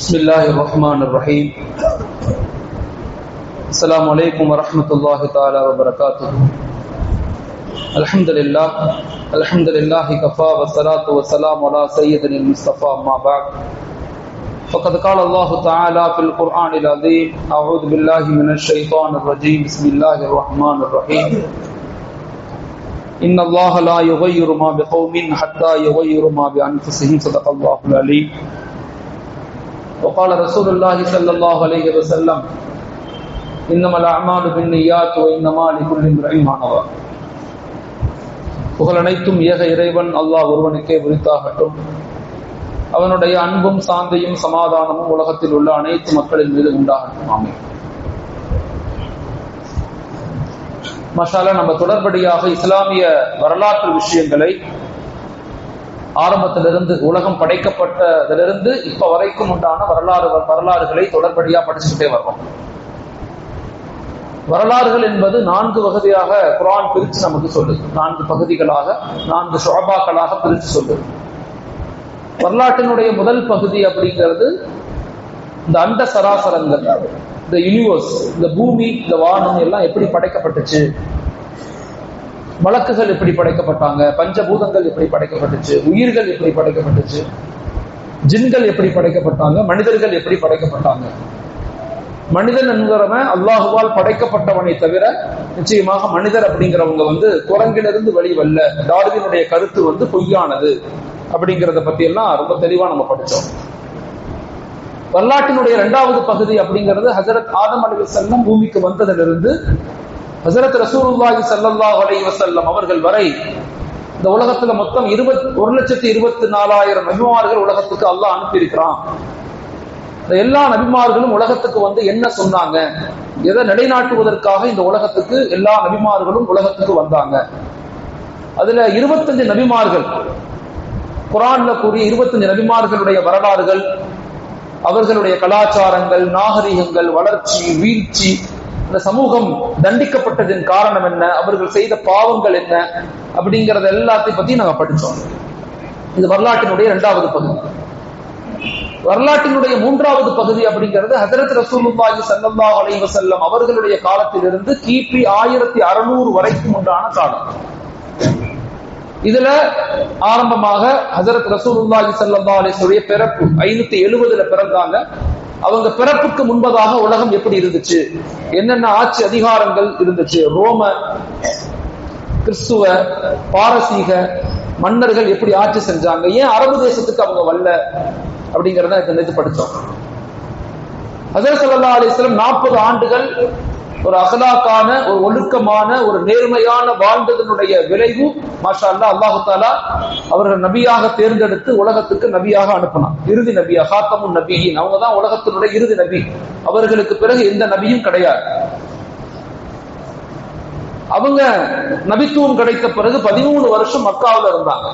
بسم الله الرحمن الرحيم. السلام عليكم ورحمة الله تعالى وبركاته. الحمد لله كفى والصلاة والسلام على سيدنا المصطفى ما بعد. فقد قال الله تعالى في القرآن العظيم: أعوذ بالله من الشيطان الرجيم. بسم الله الرحمن الرحيم. إن الله لا يغير ما بقوم حتى يغيروا ما بأنفسهم. صدق الله العليم. وقال رسول الله صلى الله عليه وسلم: إنما الأعمال بالنيات وإنما لكل امرئ ما نوى. புகழ் அனைத்தும் ஏக இறைவன் அல்லாஹ் ஒருவனுக்கே உரித்தாகட்டும். அவனுடைய அன்பும் சாந்தியும் சமாதானமும் உலகத்தில் உள்ள அனைத்து மக்களின் மீது உண்டாகட்டும். ஆமீன். மாஷாஅல்லா, நம்ம தொடர்படியாக இஸ்லாமிய வரலாற்று விஷயங்களை ஆரம்பத்திலிருந்து உலகம் படைக்கப்பட்டதிலிருந்து இப்ப வரைக்கும் உண்டான வரலாறுகளை தொடர்படியா படிச்சுக்கிட்டே வர்றோம். வரலாறுகள் என்பது 4 வகையாக குர்ஆன் பிரித்து நமக்கு சொல்லுது. 4 பகுதிகளாக, 4 ஷுஅபாக்களாக பிரித்து சொல்லுது. வரலாற்றினுடைய முதல் பகுதி அப்படிங்கிறது இந்த அண்ட சராசரங்கள், இந்த யூனிவர்ஸ், இந்த பூமி, இந்த வானம் எல்லாம் எப்படி படைக்கப்பட்டுச்சு, மலக்குகள் எப்படி படைக்கப்பட்டாங்க, பஞ்சபூதங்கள் எப்படி படைக்கப்பட்டுச்சு, உயிர்கள் எப்படி படைக்கப்பட்டுச்சு, ஜின்கள் எப்படி படைக்கப்பட்டாங்க, மனிதர்கள் எப்படி படைக்கப்பட்டாங்க. மனிதன் என்கிறவன் அல்லாஹுவால் படைக்கப்பட்டவனை தவிர நிச்சயமாக மனிதர் அப்படிங்கிறவங்க குரங்கிலிருந்து வெளிவல்ல. டார்வினுடைய கருத்து பொய்யானது அப்படிங்கிறத பத்தி எல்லாம் ரொம்ப தெளிவா நம்ம படிச்சோம். வரலாற்றினுடைய 2வது பகுதி அப்படிங்கிறது ஹஜரத் ஆதம் அலைஹிஸ்ஸலாம் பூமிக்கு வந்ததிலிருந்து ஹஜரத் ரசூலுல்லாஹி ஸல்லல்லாஹு அலைஹி வஸல்லம் அவர்கள் வரை இந்த உலகத்துல மொத்தம் 1,24,000 நபிமார்கள் உலகத்துக்கு அல்லாஹ் அனுப்பியிருக்கிறான். இந்த எல்லா நபிமார்களும் உலகத்துக்கு என்ன சொன்னாங்க, எதை நிலைநாட்டுவதற்காக இந்த உலகத்துக்கு எல்லா நபிமார்களும் உலகத்துக்கு வந்தாங்க. அதுல 25 நபிமார்கள், குர்ஆன்ல கூறிய 25 நபிமார்களுடைய வரலாறுகள், அவர்களுடைய கலாச்சாரங்கள், நாகரிகங்கள், வளர்ச்சி, வீழ்ச்சி, இந்த சமூகம் தண்டிக்கப்பட்டதின் காரணம் என்ன, அவர்கள் செய்த பாவங்கள் என்ன அப்படிங்கறத எல்லாத்தையும் பத்தி நாங்க படிச்சோம். இது வரலாற்றினுடைய 2வது பகுதி. வரலாற்றினுடைய 3வது பகுதி அப்படிங்கிறது ஹஜரத் ரசூலுல்லாஹி ஸல்லல்லாஹு அலைஹி வஸல்லம் அவர்களுடைய காலத்திலிருந்து கிபி 1600 வரைக்கும் உண்டான காலம். இதுல ஆரம்பமாக ஹஜரத் ரசூலுல்லாஹி ஸல்லல்லாஹு அலைஹி வஸல்லம் பிறப்பு 570 பிறந்தாங்க. அவங்க பிறப்புக்கு முன்பதாக உலகம் எப்படி இருந்துச்சு, என்னென்ன ஆட்சி அதிகாரங்கள் இருந்துச்சு, ரோம, கிறிஸ்துவ, பாரசீக மன்னர்கள் எப்படி ஆட்சி செஞ்சாங்க, ஏன் அரபு தேசத்துக்கு அவங்க வரல அப்படிங்கறத நேற்று படிச்சோம். ஹஜரத் ஸல்லல்லாஹு அலைஹி வஸல்லம் 40 ஆண்டுகள் ஒரு அகலாக்கான, ஒரு ஒழுக்கமான, ஒரு நேர்மையான வாழ்ந்ததனுடைய விளைவு மாஷா அல்லாஹ், அல்லாஹு தஆலா அவர்கள் நபியாக தேர்ந்தெடுத்து உலகத்துக்கு நபியாக அனுப்பினான். இறுதி நபியா, ஹாத்தமுன் நபியின், அவங்க தான் உலகத்தினுடைய இறுதி நபி. அவர்களுக்கு பிறகு எந்த நபியும் கிடையாது. அவங்க நபித்துவம் கிடைத்த பிறகு 13 வருஷம் மக்காவுல இருந்தாங்க.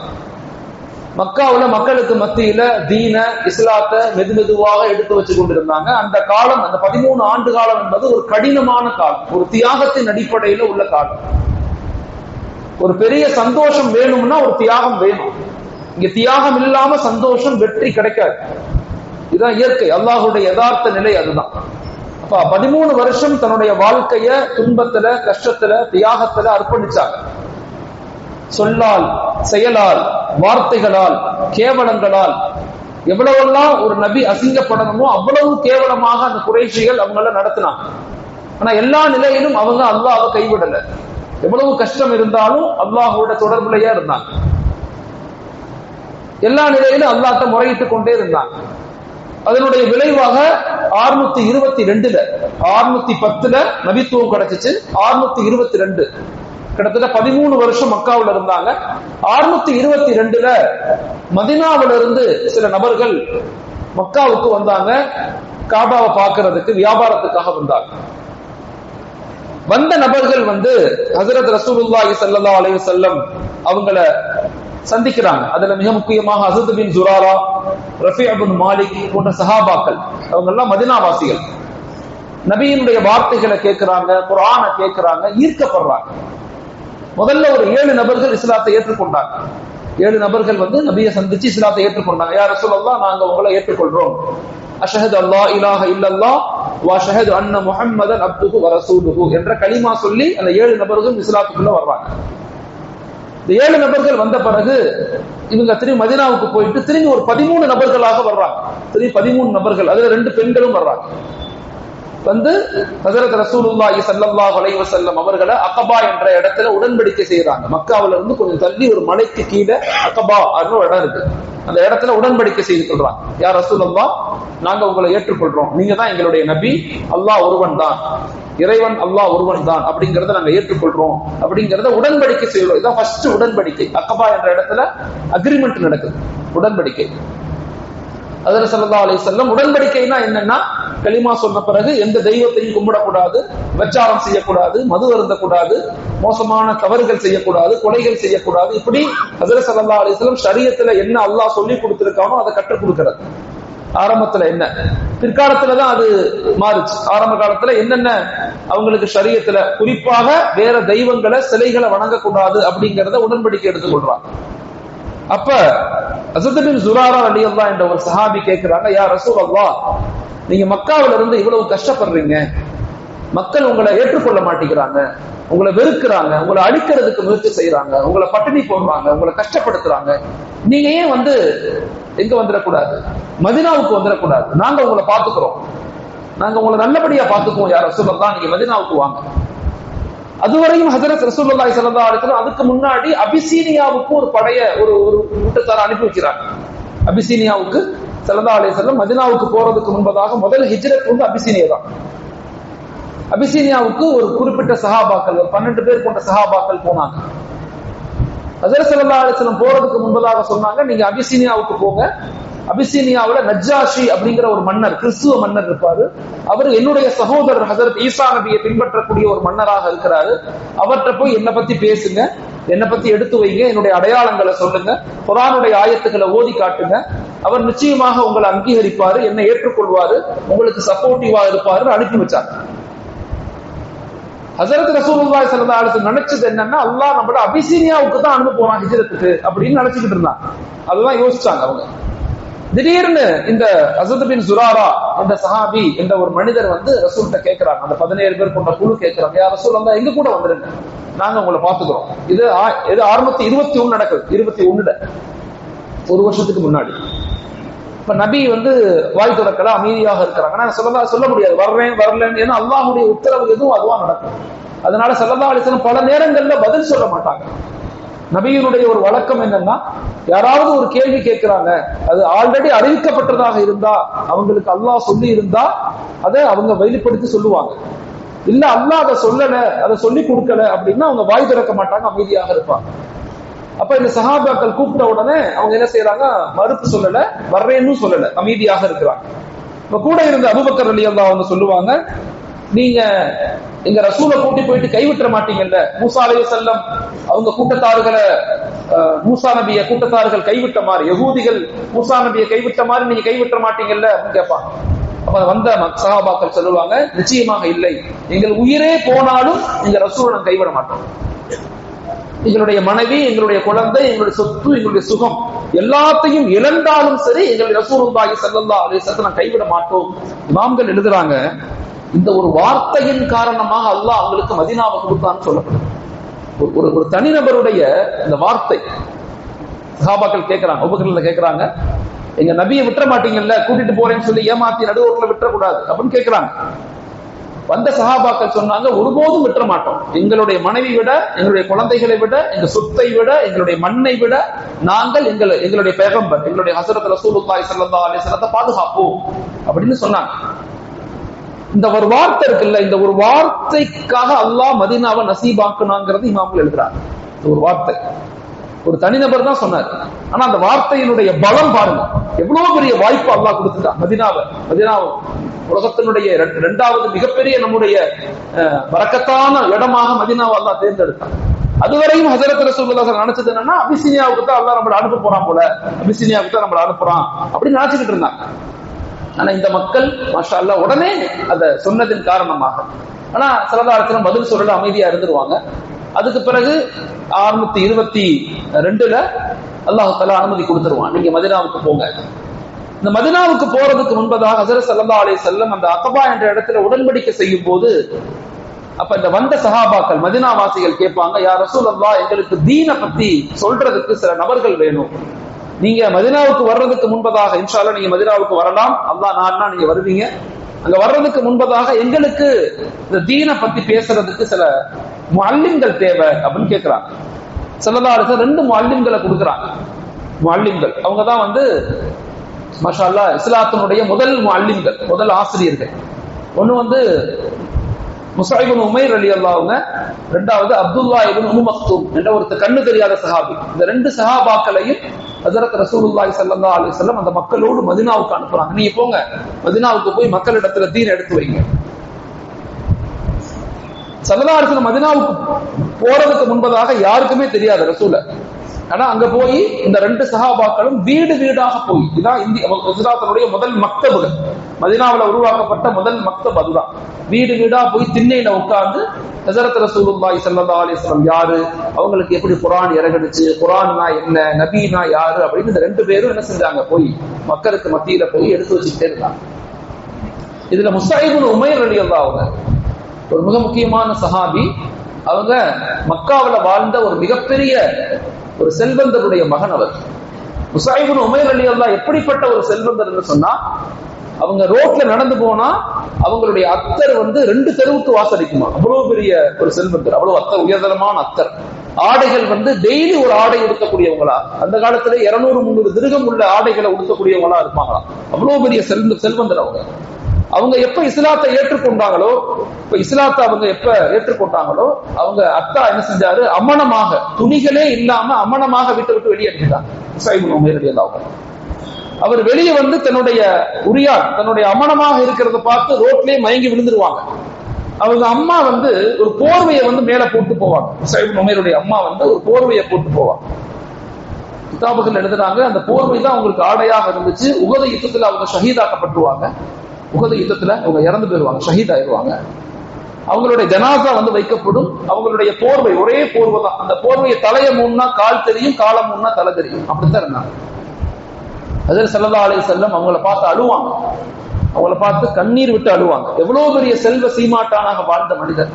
மக்காவுல மக்களுக்கு மத்தியில தீன, இஸ்லாத்தை மெதுவாக எடுத்து வச்சு கொண்டிருந்தாங்க. அந்த காலம், அந்த 13 ஆண்டு காலம் என்பது ஒரு கடினமான காலம், ஒரு தியாகத்தின் அடிப்படையில உள்ள காலம். ஒரு பெரிய சந்தோஷம் வேணும்னா ஒரு தியாகம் வேணும். இங்க தியாகம் இல்லாம சந்தோஷம், வெற்றி கிடைக்காது. இதுதான் இயற்கை, அல்லாஹ்வுடைய யதார்த்த நிலை அதுதான். அப்ப 13 வருஷம் தன்னுடைய வாழ்க்கைய துன்பத்துல, கஷ்டத்துல, தியாகத்துல அர்ப்பணிச்சாங்க. சொல்லால், செயலால், வார்த்தைகளால், கேவலங்களால் எவ்வளவெல்லாம் ஒரு நபி அசிங்கப்படணுமோ அவ்வளவு கேவலமாக அந்த குறைஷிகள் அவங்கள நடத்தினாங்க. ஆனா எல்லா நிலையிலும் அவங்க அல்லாஹ்வை கைவிடல. எவ்வளவு கஷ்டம் இருந்தாலும் அல்லாஹ்வோட தொடர்புலையா இருந்தாங்க. எல்லா நிலையிலும் அல்லாஹ்ட்ட முறையிட்டு கொண்டே இருந்தாங்க. அதனுடைய விளைவாக 622 610 நபித்துவம் கிடைச்சிச்சு. 622 கிட்டத்தட்ட 13 வருஷம் மக்காவுல இருந்தாங்க. 622 மதீனாவுல இருந்து சில நபர்கள் மக்காவுக்கு வந்தாங்க. காபாவை பார்க்கிறதுக்கு, வியாபாரத்துக்காக வந்தாங்க. வந்த நபர்கள் ஹஜரத் ரசூலுல்லாஹி ஸல்லல்லாஹு அலைஹி வஸல்லம் அவங்கள சந்திக்கிறாங்க. அதுல மிக முக்கியமாக அஸத் பின் ஜுராரா, ரஃபீ இப்னு மாலிக் போன்ற சஹாபாக்கள், அவங்க எல்லாம் மதீனாவாசிகள். நபியினுடைய வார்த்தைகளை கேட்கிறாங்க, குர்ஆனை கேட்கிறாங்க, ஈர்க்கப்படுறாங்க. முதல்ல ஒரு 7 நபர்கள் இஸ்லாத்தை ஏற்றுக்கொண்டாங்க. 7 நபர்கள் நபியை சந்திச்சு இஸ்லாத்தை ஏற்றுக்கொண்டாங்க. யா ரசூலல்லாஹ், நாங்க உங்களை ஏற்றுக்கொள்றோம் அஷ்ஹது அல்லா இலாஹ இல்லல்லாஹ் வ அஷ்ஹது அன்ன முஹம்மதன் அப்துஹு வ ரசூலுஹு என்ற கலிமா சொல்லி அந்த 7 நபர்கள் இஸ்லாத்துக்குள்ள வர்றாங்க. இந்த 7 நபர்கள் வந்த பிறகு இவங்க திரும்பி மதீனாவுக்கு போயிட்டு திரும்பி ஒரு 13 நபர்களாக வர்றாங்க. திரும்பி 13 நபர்கள், அதுல 2 பெண்களும் வர்றாங்க. வந்து ஹஜ்ரத் ரசூலுல்லாஹி ஸல்லல்லாஹு அலைஹி வஸல்லம் அவர்களை அகபா என்ற இடத்துல உடன்படிக்கை செய்யறாங்க. மக்காவில இருந்து கொஞ்சம் தள்ளி ஒரு மலைக்கு கீழே அகபா அப்படின்னு ஒரு இடம் இருக்கு. அந்த இடத்துல உடன்படிக்கை செய்து கொள்றாங்க. யா ரசூலுல்லாஹ், நாங்க உங்களை ஏற்றுக்கொள்றோம், நீங்க தான் எங்களுடைய நபி, அல்லாஹ் ஒருவன் தான், இறைவன் அல்லாஹ் ஒருவன் தான் அப்படிங்கறத நாங்க ஏற்றுக்கொள்றோம் அப்படிங்கறத உடன்படிக்கை செய்யறோம். இதான் ஃபர்ஸ்ட் உடன்படிக்கை. அகபா என்ற இடத்துல அக்ரிமெண்ட் நடக்குது, உடன்படிக்கை. ஹஜ்ரத் ஸல்லல்லாஹு அலைஹி வஸல்லம் உடன்படிக்கைனா என்னன்னா, கலிமா சொன்ன பிறகு எந்த தெய்வத்தையும் கும்பிடக்கூடாது, விபச்சாரம் செய்யக்கூடாது, மது அருந்தக்கூடாது, மோசமான தவறுகள் செய்யக்கூடாது, கொலைகள் செய்யக்கூடாது. இப்படி ஹஜ்ரத் ஸல்லல்லாஹு அலைஹி வஸல்லம் ஷரியத்துல என்ன அல்லாஹ் சொல்லி கொடுத்திருக்கானோ அதை கற்றுக் கொடுக்கிறது. ஆரம்பத்துல என்ன, பிற்காலத்துலதான் அது மாறுச்சு. ஆரம்ப காலத்துல என்னென்ன அவங்களுக்கு ஷரியத்துல, குறிப்பாக வேற தெய்வங்களை, சிலைகளை வணங்கக்கூடாது அப்படிங்கறத உடன்படிக்கை எடுத்துக்கொள்றாங்க. அப்ப அஸத் பின் ஸுராரா ரலியல்லாஹு என்ற ஒரு சஹாபி கேட்கிறாங்க, யா ரசூலல்லாஹ், நீங்க மக்காவில இருந்து இவ்வளவு கஷ்டப்படுறீங்க, மக்கள் உங்களை ஏற்றுக்கொள்ள மாட்டேங்கிறாங்க, உங்களை வெறுக்கிறாங்க, உங்களை அழிக்கிறதுக்கு முயற்சி செய்யறாங்க, உங்களை பட்டினி போடுறாங்க, உங்களை கஷ்டப்படுத்துறாங்க, நீங்க ஏன் வந்து எங்க வந்துடக்கூடாது, மதீனாவுக்கு வந்துடக்கூடாது, நாங்க உங்களை பாத்துக்கிறோம், நாங்க உங்களை நல்லபடியா பாத்துக்குவோம், யா ரசூலல்லாஹ், நீங்க மதீனாவுக்கு வாங்க. அதுவரையும் ஹஜ்ரத் ரசூலுல்லாஹி ஸல்லல்லாஹு அலைஹி வஸல்லம் அதுக்கு முன்னாடி அபிசீனியாவுக்கு ஒரு படைய ஒரு கூட்டத்தார அனுப்பி வைக்கிறாங்க. அபிசீனியாவுக்கு ஸல்லல்லாஹு அலைஹி வஸல்லம் மதீனாவுக்கு போறதுக்கு முன்பதாக முதல் ஹிஜ்ரத் வந்து அபிசீனியா தான். அபிசீனியாவுக்கு ஒரு குறிப்பிட்ட சஹாபாக்கள், ஒரு 12 பேர் கொண்ட சஹாபாக்கள் போனாங்க. ஹஜ்ரத் ஸல்லல்லாஹு அலைஹி வஸல்லம் போறதுக்கு முன்பதாக சொன்னாங்க, நீங்க அபிசீனியாவுக்கு போங்க, அபிசீனியாவுல நஜ்ஜாஷி அப்படிங்கிற ஒரு மன்னர், கிறிஸ்துவ மன்னர் இருப்பாரு, அவர் என்னுடைய சகோதரர் ஹஜ்ரத் ஈசா நபியை பின்பற்றக்கூடிய ஒரு மன்னராக இருக்கிறாரு, அவர்கிட்ட போய் என்னை பத்தி பேசுங்க, என்னை பத்தி எடுத்து வைங்க, என்னுடைய அடையாளங்களை சொல்லுங்க, குர்ஆனுடைய ஆயத்துக்களை ஓதி காட்டுங்க, அவர் நிச்சயமாக உங்களை அங்கீகரிப்பாரு, என்னை ஏற்றுக்கொள்வாரு, உங்களுக்கு சப்போர்ட்டிவா இருப்பாரு அனுப்பி வச்சாங்க. ஹஜ்ரத் ரசூலுல்லாஹி ஸல்லல்லாஹு அலைஹி வஸல்லம் நினைச்சது என்னன்னா, அல்லாஹ் நம்மள அபிசீனியாவுக்கு தான் அனுப்ப போறான் ஹிஜ்ரத்துக்கு அப்படின்னு நினைச்சுக்கிட்டு இருந்தாங்க. அதெல்லாம் யோசிச்சாங்க அவங்க. திடீர்னு இந்த அஸத் பின் ஸுராரா என்ற சஹாபி என்ற ஒரு மனிதர் வந்து ரசூல்கிட்ட கேட்கிறாங்க, அந்த 17 பேர் கொண்ட குழு கேட்கிறாங்க, யா ரசூலல்லாஹ், எங்க கூட வந்துருங்க, நாங்க உங்களை பாத்துக்கிறோம். இது 621 நடக்குது, 21 ஒரு வருஷத்துக்கு முன்னாடி. இப்ப நபி வந்து வாய் துறக்கல, அமைதியாக இருக்கிறாங்க. நான் சொல்ல முடியாது வர்றேன் வரலன்னு, ஏன்னா அல்லாஹ்வுடைய உத்தரவு எதுவும் அதுவா நடக்கும். அதனால ஸல்லல்லாஹு அலைஹி வஸல்லம் பல நேரங்கள்ல பதில் சொல்ல மாட்டாங்க. நபியினுடைய ஒரு வழக்கம் என்னன்னா, யாராவது ஒரு கேள்வி கேட்கிறாங்க, அது ஆல்ரெடி அறிவிக்கப்பட்டதாக இருந்தா, அவங்களுக்கு அல்லாஹ் சொல்லி இருந்தா அதை அவங்க வெளிப்படுத்தி சொல்லுவாங்க. இல்ல அல்லாஹ் அதை சொல்லல, அதை சொல்லி கொடுக்கல அப்படின்னா அவங்க வாய் திறக்க மாட்டாங்க, அமைதியாக இருப்பாங்க. அப்ப இந்த சஹாபாக்கள் கூப்பிட்ட உடனே அவங்க என்ன செய்யறாங்க, மறுப்பு சொல்லல, வர்றேன்னு சொல்லல, அமைதியாக இருக்கிறாங்க. இப்ப கூட இருந்த அபூபக்கர் ரலியல்லாஹு அன்ஹு சொல்லுவாங்க, நீங்க எங்க ரசூலை கூட்டி போயிட்டு கைவிட்ட மாட்டீங்கல்ல, மூசா அலைஹிஸ்ஸலாம் அவங்க கூட்டத்தார்களை, மூசா நபிய கூட்டத்தார்கள் கைவிட்ட மாதிரி, யகூதிகள் மூசா நபியை கைவிட்ட மாதிரி நீங்க கைவிட்ட மாட்டீங்கல்ல அப்படின்னு கேட்பாங்க. அப்ப வந்த சஹாபாக்கள் சொல்லுவாங்க, நிச்சயமாக இல்லை, எங்கள் உயிரே போனாலும் எங்க ரசூலை நாங்கள் கைவிட மாட்டோம், எங்களுடைய மனைவி, எங்களுடைய குழந்தை, எங்களுடைய சொத்து, எங்களுடைய சுகம் எல்லாத்தையும் இழந்தாலும் சரி எங்களுடைய ரசூலுல்லாஹி ஸல்லல்லாஹு அலைஹி வஸல்லம் கைவிட மாட்டோம். இமாம்கள் எழுதுறாங்க, இந்த ஒரு வார்த்தையின் காரணமாக அல்லாஹ் அவங்களுக்கு மதீனாவை கொடுத்தான்னு சொல்லப்படுது. ஒரு தனிநபருடைய இந்த வார்த்தை. சஹாபாக்கள் கேட்கிறாங்க, அபூபக்கர் கேட்கிறாங்க, எங்க நபியை விட்டுற மாட்டீங்கல்ல, கூட்டிட்டு போறேன்னு சொல்லி ஏமாத்தி நடுவோட்டில் விட்டுறக்கூடாது அப்படின்னு கேட்கிறாங்க. வந்த சஹாபாக்கள் சொன்னாங்க, ஒருபோதும் விட்டுற மாட்டோம், எங்களுடைய மனைவி விட, எங்களுடைய குழந்தைகளை விட, எங்க சொத்தை விட, எங்களுடைய மண்ணை விட நாங்கள் எங்களுடைய பேகம்பர், எங்களுடைய ஹஸரத் ரசூலுல்லாஹி ஸல்லல்லாஹு அலைஹி வஸல்லம் பாதுகாப்போம் அப்படின்னு சொன்னாங்க. இந்த ஒரு வார்த்தை இருக்குல்ல, இந்த ஒரு வார்த்தைக்காக அல்லாஹ் மதீனாவை நசீபாக்குனாங்கிறது இமாம்கள் எழுதுறாங்க. ஒரு வார்த்தை, ஒரு தனிநபர் தான் சொன்னார். ஆனா அந்த வார்த்தையினுடைய பலம் பாருங்க, எவ்வளவு பெரிய வாய்ப்பு அல்லாஹ் கொடுத்துட்டான். மதீனாவை உலகத்தினுடைய 2வது மிகப்பெரிய நம்முடைய பரக்கத்தான இடமாக மதீனாவை அல்லாஹ் தேர்ந்தெடுத்தான். அதுவரையும் ஹஸரத் ரசூலுல்லாஹ் நினைச்சது என்னன்னா, அபிசீனியாவுக்கு தான் அல்லாஹ் நம்மளை அனுப்ப போறான் போல, அபிசீனியாவுக்கு தான் நம்மளை அனுப்புறான் அப்படின்னு நினைச்சுக்கிட்டு இருந்தாங்க. ஆனா இந்த மக்கள் மாஷா அல்லாஹ் உடனே அதை சொன்னதின் காரணமாக, ஆனா ஸல்லல்லாஹு அலைஹி வஸல்லம் பதில் சொல்லல, அமைதியா இருந்துருவாங்க. அதுக்கு பிறகு 622 அல்லாஹ் தஆலா அனுமதி கொடுத்துருவான், நீங்க மதீனாவுக்கு போங்க. இந்த மதீனாவுக்கு போறதுக்கு முன்பதாக ஹஸரத் ஸல்லல்லாஹு அலைஹி வஸல்லம் அந்த அகபா என்ற இடத்துல உடன்படிக்கை செய்யும் போது, அப்ப இந்த வந்த சஹாபாக்கள் மதீனா வாசிகள் கேட்பாங்க, யா ரசூலல்லாஹ், எங்களுக்கு தீனை பத்தி சொல்றதுக்கு சில நபர்கள் வேணும். நீங்க மதீனாவுக்கு வர்றதுக்கு முன்பதாக, இன்ஷா அல்லாஹ் நீங்க மதீனாவுக்கு வரலாம், அல்லாஹ் நாடினா நீங்க வருவீங்க. அங்க வர்றதுக்கு முன்பதாக எங்களுக்கு இந்த தீனை பத்தி பேசுறதுக்கு சில முஅல்லிம்கள் தேவை அப்படின்னு கேட்கிறாங்க. ஸல்லல்லாஹு அலைஹி வஸல்லம் 2 முஅல்லிம்களை கொடுக்குறாங்க. முஅல்லிம்கள் அவங்க தான் மாஷா அல்லாஹ் இஸ்லாத்தினுடைய முதல் முஅல்லிம்கள், முதல் ஆசிரியர்கள். ஒன்னு முஸஅப் இப்னு உமைர் ரலியல்லாஹு அன்ஹு, இரண்டாவது அப்துல்லா இப்னு உம்மு மக்தூம் என்ற ஒருத்தர் கண்ணு தெரியாத சஹாபி. இந்த 2 சஹாபாக்களையும் ஹஜ்ரத் ரசூலுல்லாஹி ஸல்லல்லாஹு அலைஹி வஸல்லம் அந்த மக்களோடு மதீனாவுக்கு அனுப்புறாங்க. நீங்க போங்க, மதீனாவுக்கு போய் மக்களிடத்துல தீன் எடுத்து வைங்க. ஸல்லல்லாஹு அலைஹி வஸல்லம் மதீனாவுக்கு போறதுக்கு முன்பதாக யாருக்குமே தெரியாது ரசூல. ஆனா அங்க போய் இந்த 2 சஹாபாக்களும் வீடு வீடாக போய், இதான் இஸ்லாத்தினுடைய முதல் மக்தபுகள், மதீனாவுல உருவாக்கப்பட்ட முதல் மக்தப் அதுதான். வீடு வீடா போய் திண்ணையில உட்கார்ந்து ஹஜ்ரத் ரசூலுல்லாஹி ஸல்லல்லாஹு அலைஹி வஸல்லம் யாரு, அவங்களுக்கு எப்படி குர்ஆன் இறங்குச்சு, குர்ஆன்னா என்ன, நபினா யாரு அப்படின்னு இந்த 2 பேரும் என்ன செஞ்சாங்க, போய் மக்களுக்கு மத்தியில போய் எடுத்து வச்சுக்கிட்டே இருந்தாங்க. இதுல முஸஅப் இப்னு உமைர் ரலியல்லாஹு அன்ஹு ஒரு மிக முக்கியமான சஹாபி. அவங்க மக்காவுல வாழ்ந்த ஒரு மிகப்பெரிய ஒரு செல்வந்தருடைய மகன் அவர். முஸஅப் இப்னு உமைர் ரலியல்லாஹு எப்படிப்பட்ட ஒரு செல்வந்தர் என்று சொன்னா, அவங்க ரோட்ல நடந்து போனா அவங்களுடைய அத்தர் 2 தெருவுக்கு வாசடிக்குமா, அவ்வளவு பெரிய ஒரு செல்வந்தர், அவ்வளவு அத்தர், உயர்தரமான அத்தர். ஆடைகள் டெய்லி ஒரு ஆடை உடுத்தக்கூடியவங்களா, அந்த காலத்துல 200-300 திரகம் உள்ள ஆடைகளை உடுத்தக்கூடியவங்களா இருப்பாங்களா, அவ்வளவு பெரிய செல்வந்தர் அவங்க. அவங்க எப்ப இஸ்லாத்தை ஏற்றுக்கொண்டாங்களோ, அவங்க அத்தா என்ன செஞ்சாரு, அமனமாக, துணிகளே இல்லாம அமனமாக வீட்டை விட்டு வெளியே அனுப்பிட்டாங்க. முஸஅப் இப்னு உமைர் ரலியல்லாஹு அன்ஹு அவர் வெளியே தன்னுடைய உரியார், தன்னுடைய அமனமாக இருக்கிறத பார்த்து ரோட்லயே மயங்கி விழுந்துருவாங்க. அவங்க அம்மா ஒரு போர்வையை மேல போட்டு போவாங்க. முஸஅப் இப்னு உமைருடைய அம்மா ஒரு போர்வையை போட்டு போவாங்க. கிதாபுகள் எழுதுறாங்க, அந்த போர்வை தான் அவங்களுக்கு ஆடையாக இருந்துச்சு. உஹது யுத்தத்துல அவங்க ஷஹீதாக்கப்பட்டுருவாங்க. உஹது யுத்தத்துல அவங்க இறந்து போயிருவாங்க, ஷஹீத் ஆயிடுவாங்க. அவங்களுடைய ஜனாசா வைக்கப்படும். அவங்களுடைய போர்வை ஒரே போர்வை தான். அந்த போர்வையை தலைய மூணுனா கால் தெரியும், கால மூணுனா தலை தெரியும், அப்படித்தான் இருந்தாங்க. ஹஜ்ரத் ஸல்லல்லாஹு அலைஹி வஸல்லம் அவங்கள பார்த்து அழுவாங்க, அவங்கள பார்த்து கண்ணீர் விட்டு அழுவாங்க. எவ்வளவு பெரிய செல்வ சீமாட்டானாக வாழ்ந்த மனிதர்,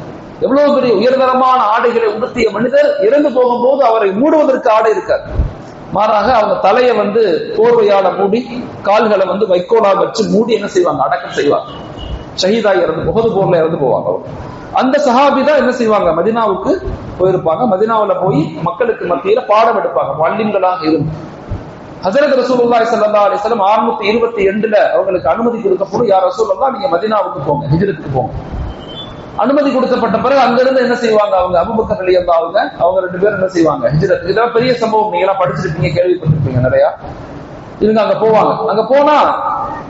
எவ்வளவு பெரிய உயர்தரமான ஆடைகளை உடுத்திய மனிதர், இறந்து போகும்போது அவரை மூடுவதற்கு ஆடை இருக்காது. மாறாக அவங்க தலையை போர்வையால மூடி, கால்களை வைக்கோலால் வச்சு மூடி என்ன செய்வாங்க, அடக்கம் செய்வாங்க. ஷஹீதாய் உஹது போர்ல இறந்து போவாங்க. அந்த சஹாபி தான் என்ன செய்வாங்க, மதீனாவுக்கு போயிருப்பாங்க. மதீனாவுல போய் மக்களுக்கு மத்தியில பாடம் எடுப்பாங்க, முஅல்லிம்களாக இருந்து. ஹஜ்ரத் ரசூலுல்லாஹி ஸல்லல்லாஹு அலைஹி வஸல்லம் 622 அவங்களுக்கு அனுமதி கொடுக்கப்படும், யா ரசூலல்லாஹ் நீங்க மதீனாவுக்கு போங்க, ஹிஜ்ரத்துக்கு போங்க. அனுமதி கொடுக்கப்பட்ட பிறகு அங்கிருந்து என்ன செய்வாங்க, அவங்க அபூபக்கர் ரலியல்லாஹு அன்ஹு அவங்க 2 பேரும் என்ன செய்வாங்க, ஹிஜ்ரத். இதெல்லாம் பெரிய சம்பவம், நீங்க எல்லாம் படிச்சிருப்பீங்க, கேள்விப்பட்டிருப்பீங்க நிறைய. இவங்க அங்க போவாங்க. அங்க போனா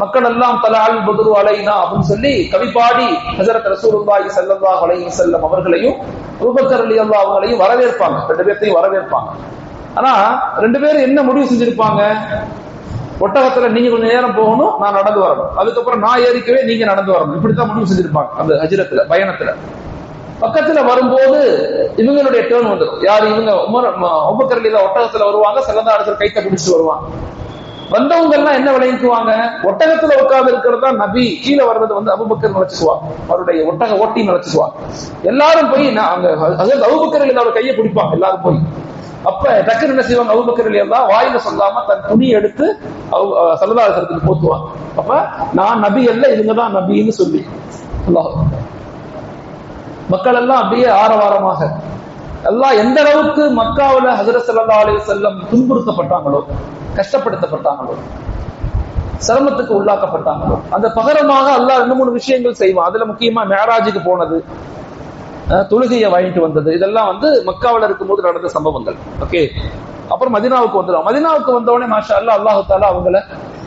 மக்கள் எல்லாம் தலஅல் பத்ரு அலைனா அப்படின்னு சொல்லி கவிபாடி ஹஜ்ரத் ரசூலுல்லாஹி ஸல்லல்லாஹு அலைஹி வஸல்லம் அவர்களையும் அபூபக்கர் ரலியல்லாஹு அவங்களையும் வரவேற்பாங்க. 2 பேர்த்தையும் வரவேற்பாங்க. ஆனா 2 பேரும் என்ன முடிவு செஞ்சிருப்பாங்க, ஒட்டகத்துல நீங்க கொஞ்சம் நேரம் போகணும், நான் நடந்து வரணும், அதுக்கப்புறம் நான் ஏறிக்கவே நீங்க நடந்து வரணும், இப்படித்தான் முடிவு செஞ்சிருப்பாங்க. அந்த ஹஜ்ரத்துல, பயணத்துல பக்கத்துல வரும்போது இவங்களுடைய டேர்ன் வந்துடும். யாரு இவங்க, அபூபக்கர் ரலியல்லாஹு ஒட்டகத்துல வருவாங்க, ஸல்லல்லாஹு அலைஹி வஸல்லம் கைத்த பிடிச்சிட்டு வருவாங்க. வந்தவங்க எல்லாம் என்ன விளைவிக்குவாங்க, ஒட்டகத்துல உட்கார்ந்து இருக்கிறது தான் நபி, கீழே வர்றது அபூபக்கர் நினைச்சுக்குவாங்க, அவருடைய ஒட்டக ஓட்டி நினைச்சுக்குவாங்க. எல்லாரும் போய் அங்க அபூபக்கர் ரலியல்லாஹு கையை பிடிப்பாங்க எல்லாரும் போய். அப்ப டக்குன்னு என்ன செய்வாங்க, அபூபக்கர் ரலியல்லாஹு வாயில சொல்லாம தன் துணி எடுத்து ஸல்லல்லாஹு அலைஹி வஸல்லம் போத்துவாங்க. அப்ப நான் நபி அல்ல, இவங்கதான் நபின்னு சொல்லி. அல்லாஹ் மக்கள் எல்லாம் அப்படியே ஆரவாரமாக, எல்லாம் எந்த அளவுக்கு மக்காவுல ஹஜ்ரத் ஸல்லல்லாஹு அலைஹி வஸல்லம் துன்புறுத்தப்பட்டாங்களோ, கஷ்டப்படுத்தப்பட்டாங்களோ, சிரமத்துக்கு உள்ளாக்கப்பட்டாங்களோ, அந்த பகரமாக அல்லாஹ் 2-3 விஷயங்கள் செய்வான். அதுல முக்கியமா மேராஜுக்கு போனது, தொழுகையை வாங்கிட்டு வந்தது, இதெல்லாம் மக்காவுல இருக்கும்போது நடந்த சம்பவங்கள். ஓகே, அப்புறம் மதீனாவுக்கு வந்துடும். மதீனாவுக்கு வந்தவொடனே மாஷா அல்லாஹ், அல்லாஹு தஆலா அவங்கள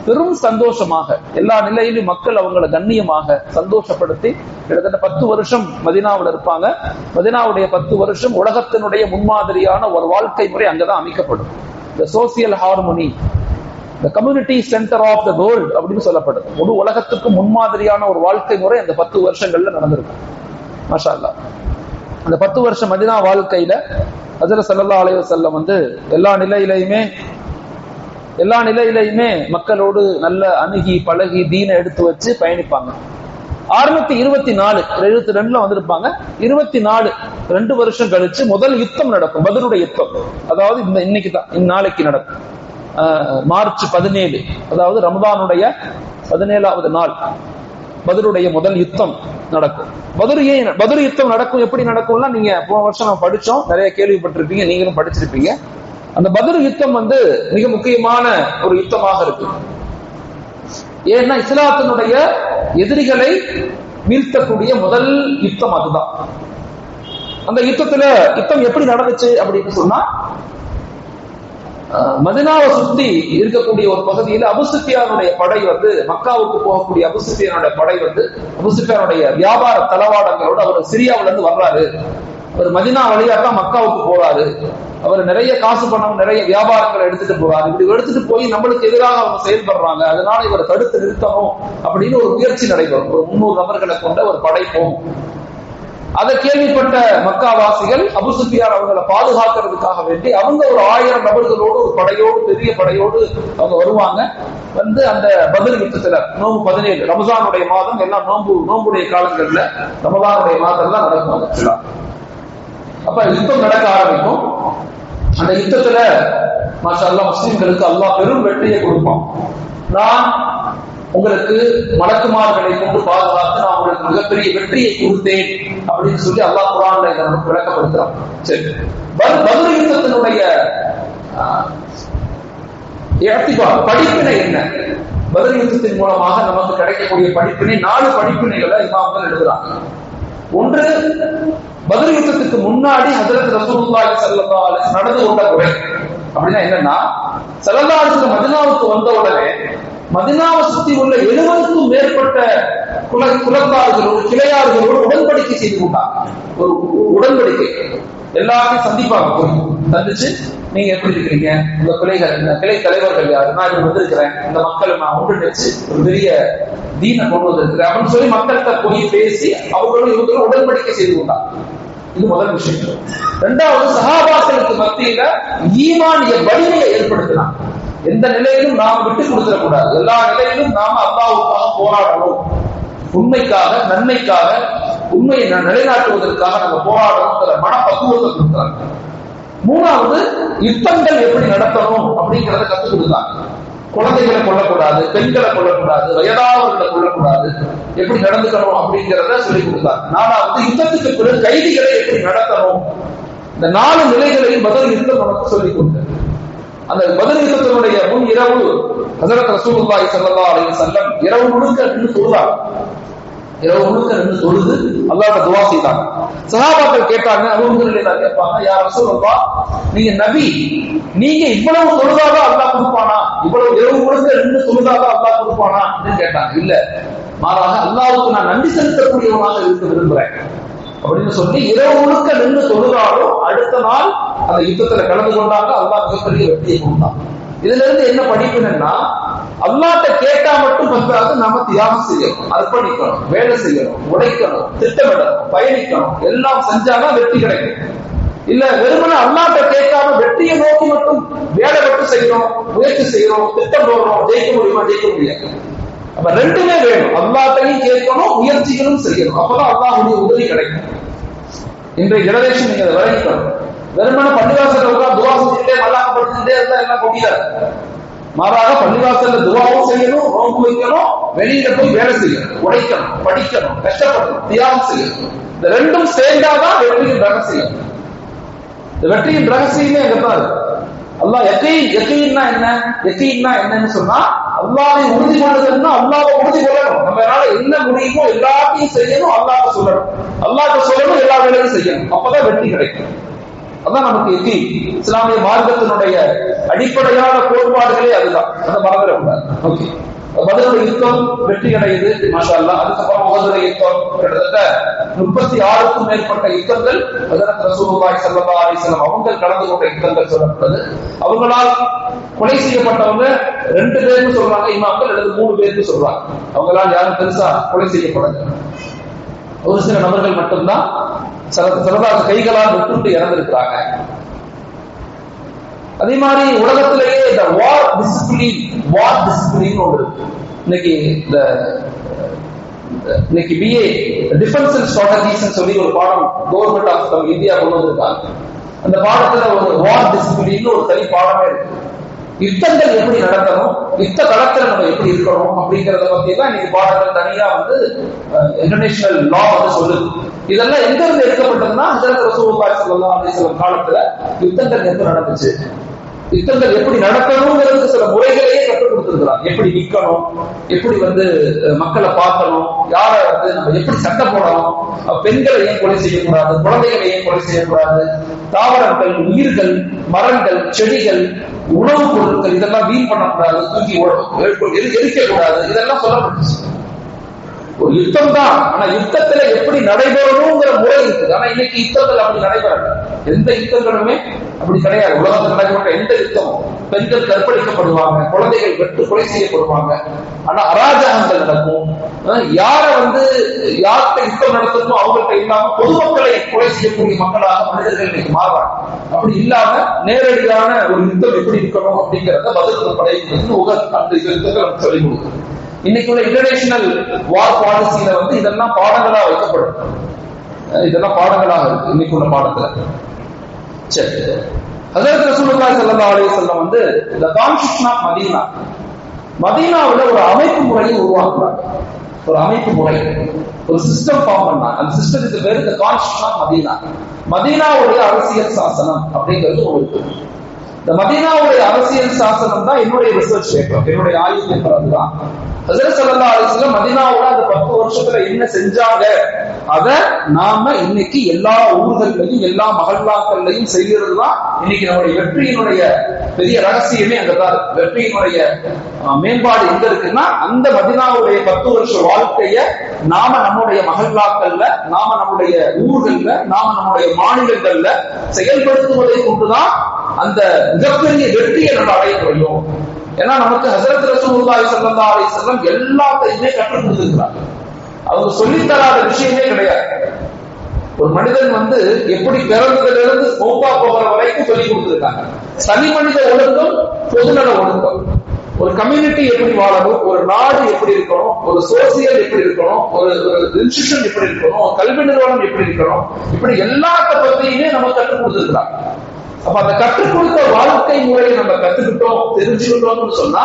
பெரும் சந்தோஷமாக, எல்லா நிலையிலும் மக்கள் அவங்களை கண்ணியமாக சந்தோஷப்படுத்தி கிட்டத்தட்ட 10 வருஷம் மதீனாவுல இருப்பாங்க. மதீனாவுடைய 10 வருஷம் உலகத்தினுடைய முன்மாதிரியான ஒரு வாழ்க்கை முறை அங்கதான் அமைக்கப்படும். The social harmony, the community center of the world அப்படின்னு சொல்லப்படுது. முழு உலகத்துக்கு முன்மாதிரியான ஒரு வாழ்க்கை முறை அந்த 10 வருஷங்கள்ல நடந்திருக்கு. மாஷா அல்லாஹ். அந்த 10 வருஷம் மதீனா வாழ்க்கையில ஹஜ்ரத் ஸல்லல்லாஹு அலைஹி வஸல்லம் எல்லா நிலையிலையுமே எல்லா நிலையிலையுமே மக்களோடு நல்ல அணுகி பழகி தீனை எடுத்து வச்சு பயணிப்பாங்க. 624 72ல வந்திருப்பாங்க. 24 2 வருஷம் கழிச்சு முதல் யுத்தம் நடக்கும், பத்ருடைய யுத்தம். அதாவது இன்னைக்கு தான், இந்நாளைக்கு நடக்கும். மார்ச் 17, அதாவது ரமதானுடைய 17வது நாள் பத்ருடைய முதல் யுத்தம் நடக்கும். பத்ரு யுத்தம் நடக்கும். எப்படி நடக்கும்னா, நீங்க போன வருஷம் நம்ம படிச்சோம், நிறைய கேள்விப்பட்டிருப்பீங்க, நீங்களும் படிச்சிருப்பீங்க. அந்த பத்ரு யுத்தம் மிக முக்கியமான ஒரு யுத்தமாக இருக்கு. ஏன்னா இஸ்லாத்தினுடைய எதிரிகளை வீழ்த்தக்கூடிய முதல் யுத்தம் அதுதான். அந்த யுத்தம் எப்படி நடந்துச்சு அப்படின்னு சொன்னா, மதீனாவை சுத்தி இருக்கக்கூடிய ஒரு பகுதியில் அபூ சுஃபியானுடைய படை மக்காவுக்கு போகக்கூடிய அபூ சுஃபியானுடைய படை அபூ சுஃபியானுடைய வியாபார தளவாடங்களோடு அவர் சிரியாவில இருந்து வர்றாரு. அவர் மதீனா வழியா தான் மக்காவுக்கு போறாரு. அவர் நிறைய காசு பணம், நிறைய வியாபாரங்களை எடுத்துட்டு போறாரு. இப்படி எடுத்துட்டு போய் நம்மளுக்கு எதிராக அவங்க செயல்படுறாங்க, அதனால இவரை தடுத்து நிறுத்தணும் அப்படின்னு ஒரு முயற்சி நடைபெறும். ஒரு 300 நபர்களை கொண்ட ஒரு படை போகும். அதை கேள்விப்பட்ட மக்காவாசிகள் அபூ சுஃபியான் அவங்களை பாதுகாக்கிறதுக்காக வேண்டி அவங்க ஒரு 1000 நபர்களோடு, ஒரு படையோடு, பெரிய படையோடு அவங்க வருவாங்க. அந்த பத்ர் யுத்தத்துல நோம்பு 17 ரமஜானுடைய மாதம், எல்லாம் நோம்புடைய காலங்கள்ல ரமஜானுடைய மாதம் தான் நடக்கும். அப்ப யுத்தம் நடக்க ஆரம்பிக்கும். அந்த யுத்தத்துல மாஷா அல்லாஹ் முஸ்லிம்களுக்கு அல்லாஹ் பெரும் வெற்றியை கொடுப்பான். நான் உங்களுக்கு மலக்குமார்களை கொண்டு பாதுகாத்து நான் உங்களுக்கு மிகப்பெரிய வெற்றியை கொடுத்தேன் அப்படின்னு சொல்லி அல்லாஹ் குர்ஆன்ல இதை நமக்கு விளக்கப்படுத்துறான். சரி, பத்ர் யுத்தத்தினுடைய படிப்பினை என்ன? பத்ர் யுத்தத்தின் மூலமாக நமக்கு கிடைக்கக்கூடிய படிப்பினை 4 படிப்பினைகளை இமாம்கள் எழுதுறாங்க. ஒன்று, பத்ர் யுத்தத்துக்கு முன்னாடி ஹஜ்ரத் ரசூலுல்லாஹி ஸல்லல்லாஹு அலைஹி வஸல்லம் நடந்து கொண்ட முறை. அப்படின்னா என்னன்னா, ஸல்லல்லாஹு அலைஹி வஸல்லம் மதீனாவுக்கு வந்த உடனே மதீனாவை சுத்தி உள்ள 70க்கும் மேற்பட்ட குலத்தார்களோடு, கிளையார்களோடு உடன்படிக்கை செய்து கொண்டாங்க. ஒரு உடன்படிக்கை, எல்லாத்தையும் சந்திப்பாங்க. சந்திச்சு, நீங்க எப்படி இருக்கிறீங்க, உங்க கிளைகள் என்ன, கிளை தலைவர்கள் யாரு, நான் இங்க வந்திருக்கிறேன், இந்த மக்களை நான் ஒன்றிணைச்சு ஒரு பெரிய தீனை கொண்டு வந்திருக்கிறேன் அப்படின்னு சொல்லி மக்கள்கிட்ட போய் பேசி அவர்களும் இவங்களும் உடன்படிக்கை செய்து கொண்டாங்க. இது முதல் விஷயம். இரண்டாவது, சஹாபாக்களுக்கு மத்தியில ஈமானிய வலிமையை ஏற்படுத்தினாங்க. எந்த நிலையிலும் நாம் விட்டு கொடுத்துடக்கூடாது, எல்லா நிலையிலும் நாம அல்லாஹ்வுக்காக போராடணும், உண்மைக்காக, நன்மைக்காக, உண்மையை நிலைநாட்டுவதற்காக நம்ம போராடணுங்கிற மனப்பக்குவத்தை கொடுத்தாங்க. மூணாவது, யுத்தங்கள் எப்படி நடத்தணும் அப்படிங்கிறத கற்றுக் கொடுத்தாங்க. குழந்தைகளை கொல்லக்கூடாது, பெண்களை கொல்லக்கூடாது, வயதானவர்களை கொல்லக்கூடாது, எப்படி நடந்துக்கணும் அப்படிங்கிறத சொல்லிக் கொடுத்தாங்க. நாலாவது, யுத்தத்துக்கு பிறகு கைதிகளை எப்படி நடத்தணும். இந்த 4 நிலைகளையும் பத்ர் யுத்தம் நமக்கு சொல்லிக் கொடுத்தது. அந்த பத்ர் யுத்தத்தினுடைய முன் இரவு ஹஜ்ரத் ரசூலுல்லாஹி ஸல்லல்லாஹு அலைஹி வஸல்லம் இரவு முழுக்க நின்று தொழுதாங்க. இரவு முழுக்க நின்று தொழுது அல்லாஹ்ட்ட துஆ செய்தாங்க. சஹாபாக்கள் கேட்டாங்க, அபூஹுரைரா கேட்பாங்க, யா ரசூலுல்லாஹ், நீங்க நபி, நீங்க இவ்வளவு தொழுதாதான் அல்லாஹ் கொடுப்பானா, இவ்வளவு இரவு முழுக்க நின்று தொழுதாதான் அல்லாஹ் கொடுப்பானா அப்படின்னு கேட்டாங்க. இல்ல, மாறாக அல்லாஹ்வுக்கு நான் நன்றி செலுத்தக்கூடியவனாக இருக்க விரும்புறேன் அப்படின்னு சொல்லி இரவு முழுக்க நின்று தொழுதாலும் அடுத்த நாள் அந்த யுத்தத்துல கலந்து கொண்டாங்க. அல்லாஹ் மிகப்பெரிய வெற்றியை கொடுத்தான். இதுல இருந்து என்ன படிப்புன்னா, அல்லாஹ்ட்ட கேட்டா மட்டும் பத்தாது, நாம தியாகம் செய்யணும், அர்ப்பணிக்கணும், வேலை செய்யணும், உழைக்கணும், திட்டமிடணும், பயணிக்கணும், எல்லாம் செஞ்சாதான் வெற்றி கிடைக்கும். இல்ல வெறுமனே அல்லாஹ்ட்ட கேட்காம வெற்றியை நோக்கி மட்டும் வேலை மட்டும் செய்யறோம், முயற்சி செய்யறோம், திட்டம் போடுறோம், ஜெயிக்க முடியுமா? ஜெயிக்க முடியாது. அப்ப ரெண்டுமே வேணும், அல்லாஹ்ட்டையும் கேட்கணும், முயற்சிகளும் செய்யணும். அப்பதான் அல்லாஹ்வுடைய உதவி கிடைக்கும். இன்றைய ஜெனரேஷன் நீங்க அதை விளங்கிக்கணும். வெறுமனே பள்ளிவாசல்ல உட்கார்ந்து துஆ செஞ்சுட்டே மல்லாக்கப்படுத்திட்டே இருந்தா எல்லாம் கொடியாது. மாறாக பள்ளிவாசல்ல துஆவும் செய்யணும், நோன்பு வைக்கணும், வெளியில போய் வேலை செய்யணும், உழைக்கணும், படிக்கணும், கஷ்டப்படணும், தியாகம் செய்யணும். இந்த ரெண்டும் சேர்ந்தாதான் வெற்றியின் ரகசியம். இந்த வெற்றியின் ரகசியமே எங்கதான் இருக்கு. அல்லாஹ் யகீன்னா என்ன? யகீன்னா என்னன்னு சொன்னா, அல்லாஹ்வை உறுதி கொள்ளுதல்னா அல்லாஹ்வை உறுதி கொள்ளணும். நம்மளால என்ன முடியுமோ எல்லாத்தையும் செய்யணும், அல்லாஹ்வை சொல்லணும், அல்லாஹ்வை சொல்லணும், எல்லா வேலையும் செய்யணும். அப்பதான் வெற்றி கிடைக்கும். அதான் நமக்கு யகீன். இஸ்லாமிய மார்க்கத்தினுடைய அடிப்படையான கோட்பாடுகளே அதுதான், அதை மறந்துடக்கூடாது. ஓகே, பத்ர் யுத்தம் வெற்றி அடையுது, மாஷா அல்லாஹ். அதுக்கப்புறம் உஹது யுத்தம், கிட்டத்தட்ட 36க்கும் மேற்பட்ட யுத்தங்கள் ஹஜ்ரத் ரசூலுல்லாஹி ஸல்லல்லாஹு அலைஹி வஸல்லம் அவங்க கலந்து கொண்ட யுத்தங்கள் சொல்லப்படுது. அவங்களால் கொலை செய்யப்பட்டவங்க 2 பேர்னு சொல்றாங்க இமாம்கள், அல்லது 3 பேர்னு சொல்றாங்க. அவங்களால் யாரும் பெருசா கொலை செய்யப்படல. ஒரு சில நபர்கள் மட்டும்தான் சரதாச கைகளால் விட்டு இறந்திருக்கிறாங்க. அதே மாதிரி உலகத்திலேயே இந்த வார் டிசிப்ளின் ஒன்று இருக்கு. இன்னைக்கு BA டிஃபென்ஸ் அண்ட் ஸ்ட்ராட்டஜிஸ் சொல்லி ஒரு பாடம் கவர்மெண்ட் ஆஃப் இந்தியா கொண்டு வந்திருக்காங்க. அந்த பாடத்துல ஒரு வார் டிசிப்ளின் ஒரு தனி பாடமே இருக்கு. யுத்தங்கள் எப்படி நடக்கணும், யுத்த களத்துல நம்ம எப்படி இருக்கணும் அப்படிங்கறத பத்தி தான் இன்னைக்கு பாடங்கள் தனியா இன்டர்நேஷனல் லா சொல்லுது. இதெல்லாம் எங்க இருந்து எடுக்கப்பட்டதுன்னா ஹஜ்ரத் ரசூலுல்லாஹி ஸல்லல்லாஹு அலைஹி வஸல்லம் காலத்துல யுத்தங்கள் எப்ப நடந்துச்சு, யுத்தங்கள் எப்படி நடக்கணுங்கிறது சில முறைகளையே கற்றுக் கொடுத்திருக்கிறாங்க. எப்படி நிக்கணும், எப்படி மக்களை பார்க்கணும், யாரை நம்ம எப்படி சண்டை போடணும், பெண்களை ஏன் கொலை செய்யக்கூடாது, குழந்தைகளை ஏன் கொலை செய்யக்கூடாது, தாவரங்கள், உயிர்கள், மரங்கள், செடிகள், உணவுப் பொருட்கள் இதெல்லாம் வீண் பண்ணக்கூடாது, தூக்கி எரிக்க கூடாது, இதெல்லாம் சொல்லப்பட்டுச்சு. ஒரு யுத்தம் தான், ஆனா யுத்தத்துல எப்படி நடைபெறணுங்கிற முறை இருக்குது. ஆனா இன்னைக்கு யுத்தங்கள் அப்படி நடைபெறல. எந்த யுத்தங்களுமே அப்படி கிடையாது. உலகத்தில் நடைபெற்ற எந்த யுத்தமும் பெண்கள் கற்பழிக்கப்படுவாங்க, குழந்தைகள் வெட்டு கொலை செய்யப்படுவாங்க. ஆனா அராஜகங்கள் நடக்கும். யார்கிட்ட யுத்தம் நடத்தணுமோ அவங்கள்ட்ட இல்லாம பொதுமக்களை கொலை செய்யக்கூடிய மக்களாக மனிதர்கள் இன்னைக்கு மாறுறாங்க. அப்படி இல்லாம நேரடியான ஒரு யுத்தம் எப்படி இருக்கணும் அப்படிங்கிறத பதில் படை அந்த யுத்தங்கள் சொல்லிக் கொடுக்குது. இன்னைக்கு உள்ள இன்டர்நேஷனல் வார் பாலிசியில இதெல்லாம் பாடங்களா வைக்கப்படும். இதெல்லாம் பாடங்களாக இருக்கு இன்னைக்கு உள்ள பாடத்துல. சரி, ஹஜ்ரத் ரசூலுல்லாஹி ஸல்லல்லாஹு அலைஹி வஸல்லம் இந்த கான்ஸ்டிடியூஷன் ஆஃப் மதீனாவுல ஒரு அமைப்பு முறையை உருவாக்குறாங்க. ஒரு அமைப்பு முறை, ஒரு சிஸ்டம் ஃபார்ம் பண்ணாங்க. அந்த சிஸ்டத்துக்கு பேரு இந்த கான்ஸ்டிடியூஷன் ஆஃப் மதீனாவுடைய அரசியல் சாசனம் அப்படிங்கிறது ஒரு. இந்த மதீனாவுடைய அரசியல் சாசனம் தான் என்னுடைய ரிசர்ச் பேப்பர், என்னுடைய ஆய்வு பேப்பர். அதுதான் ஹஜ்ரத் ஸல்லல்லாஹு அலைஹி வஸல்லம் மதீனாவுல அந்த 10 வருஷத்துல என்ன செஞ்சாங்க, அத நாம இன்னைக்கு எல்லா ஊர்களையும் எல்லா மஹல்லாக்கள்லையும் செய்யறது தான் இன்னைக்கு நம்முடைய வெற்றியினுடைய பெரிய ரகசியமே அங்கதான். வெற்றியினுடைய மேம்பாடு எங்க இருக்குன்னா அந்த மதீனாவுடைய 10 வருஷ வாழ்க்கைய நாம நம்முடைய மஹல்லாக்கள்ல, நாம நம்முடைய ஊர்கள்ல, நாம நம்முடைய மாநிலங்கள்ல செயல்படுத்துவதை கொண்டுதான் அந்த மிகப்பெரிய வெற்றியை நம்ம அடைய முடியும். ஏன்னா நமக்கு ஹஜ்ரத் ரசூலுல்லாஹி ஸல்லல்லாஹு அலைஹி வஸல்லம் எல்லாத்தையுமே கற்றுக் கொடுத்திருக்கிறாங்க. அவங்க சொல்லித்தராத விஷயமே கிடையாது. ஒரு மனிதன் எப்படி பிறந்ததிலிருந்து மௌத்தா போகிற வரைக்கும் சொல்லி கொடுத்திருக்காங்க. தனி மனித ஒழுக்கம், பொதுநல ஒழுக்கம், ஒரு கம்யூனிட்டி எப்படி வாழணும், ஒரு நாடு எப்படி இருக்கணும், ஒரு சோசியல் எப்படி இருக்கணும், ஒரு இன்ஸ்டிடியூஷன் எப்படி இருக்கணும், ஒரு கல்வி நிறுவனம் எப்படி இருக்கணும், இப்படி எல்லாத்த பத்தியுமே நம்ம கற்றுக் கொடுத்திருக்கிறாங்க. அப்ப அந்த கற்றுக் கொடுத்த வாழ்க்கை முறையை நம்ம கத்துக்கிட்டோம், தெரிஞ்சுக்கிட்டோம்னு சொன்னா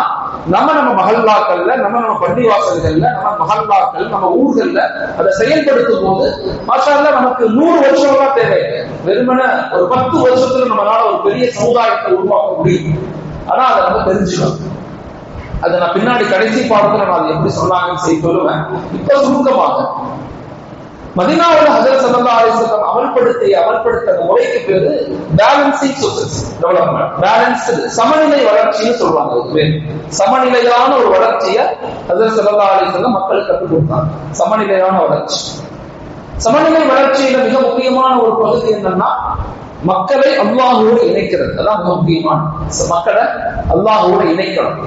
நம்ம மஹல்லாக்கள்ல, நம்ம பள்ளிவாசல்கள்ல, நம்ம மஹல்லாக்கள், நம்ம ஊர்கள்ல அதை செயல்படுத்தும் போது மாஷா அல்லாஹ் நமக்கு 100 வருஷம் தான் தேவை. வெறுமனே ஒரு 10 வருஷத்துல நம்மளால ஒரு பெரிய சமுதாயத்தை உருவாக்க முடியும். ஆனா அதை நம்ம தெரிஞ்சுக்கணும். அதை நான் பின்னாடி கடைசி பாடத்துல நான் அதை எப்படி சொன்னாங்கன்னு சொல்லுவேன். இப்ப சுருக்கமாக மதீனாவுல ஹஜ்ரத் ஸல்லல்லாஹு அலைஹி வஸல்லம் அமல்படுத்த முறைக்கு பேரு பேலன்சிங் சொசைட்டி டெவலப்மெண்ட், பேலன்ஸ்டு சமநிலை வளர்ச்சின்னு சொல்றாங்க. சமநிலையான ஒரு வளர்ச்சியை ஹஜ்ரத் ஸல்லல்லாஹு அலைஹி வஸல்லம் மக்களுக்கு கற்றுக் கொடுத்தாங்க. சமநிலையான வளர்ச்சி. சமநிலை வளர்ச்சியில மிக முக்கியமான ஒரு பகுதி என்னன்னா மக்களை அல்லாஹ்வோடு இணைக்கிறது. அதான் மிக முக்கியமான. மக்களை அல்லாஹ்வோடு இணைக்கணும்.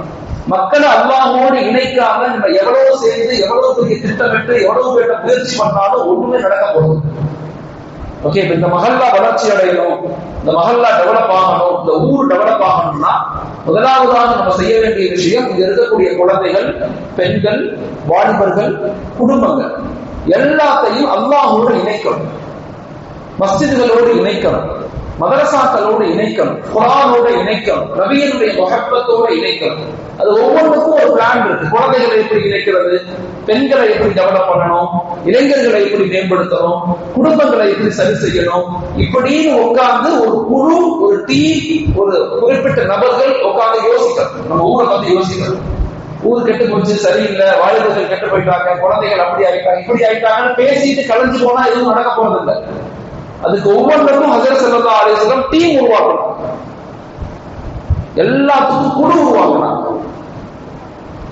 மக்களை அல்லாஹ்வோடு இணைக்காம நம்ம எவ்வளவு சேர்ந்து எவ்வளவு பெரிய திட்டமிட்டு எவ்வளவு பேர் முயற்சி பண்ணாலும் ஒண்ணுமே நடக்க போகுது. ஓகே, இந்த மஹல்லா வளர்ச்சி அடையணும், இந்த மஹல்லா டெவலப் ஆகணும், இந்த ஊர் டெவலப் ஆகணும்னா முதலாவதாக நம்ம செய்ய வேண்டிய விஷயம் இங்க இருக்கக்கூடிய குழந்தைகள், பெண்கள், வாலிபர்கள், குடும்பங்கள் எல்லாத்தையும் அல்லாஹ்வோடு இணைக்கணும். மஸ்ஜிதுகளோடு இணைக்கணும், மதரசாக்களோடு இணைக்கணும், குர்ஆனோடு இணைக்கணும், நபியினுடைய முஹப்பத்தோடு இணைக்கணும். அது ஒவ்வொன்றுக்கும் ஒரு பிளான் இருக்கு. குழந்தைகளை எப்படி இணைக்கிறது, பெண்களை எப்படி டெவலப் பண்ணணும், இளைஞர்களை எப்படி மேம்படுத்தணும், குடும்பங்களை எப்படி சரி செய்யணும், இப்படின்னு உட்கார்ந்து ஒரு குழு, ஒரு டீம், ஒரு குறிப்பிட்ட நபர்கள் உட்கார்ந்து யோசிக்கணும். நம்ம ஊரை பத்தி யோசிக்கணும். ஊர் கெட்டு போச்சு, சரியில்லை, வாலிபர்கள் கெட்டு போயிட்டாங்க, குழந்தைகள் அப்படி ஆயிட்டாங்க, இப்படி ஆயிட்டாங்கன்னு பேசிட்டு கலைஞ்சு போனா எதுவும் நடக்க போறது இல்லை. அதுக்கு ஒவ்வொன்றுக்கும் ஹஜ்ரத் ஸல்லல்லாஹு அலைஹி வஸல்லம் டீம் உருவாக்கணும். எல்லாத்துக்கும் குழு உருவாக்கணும்.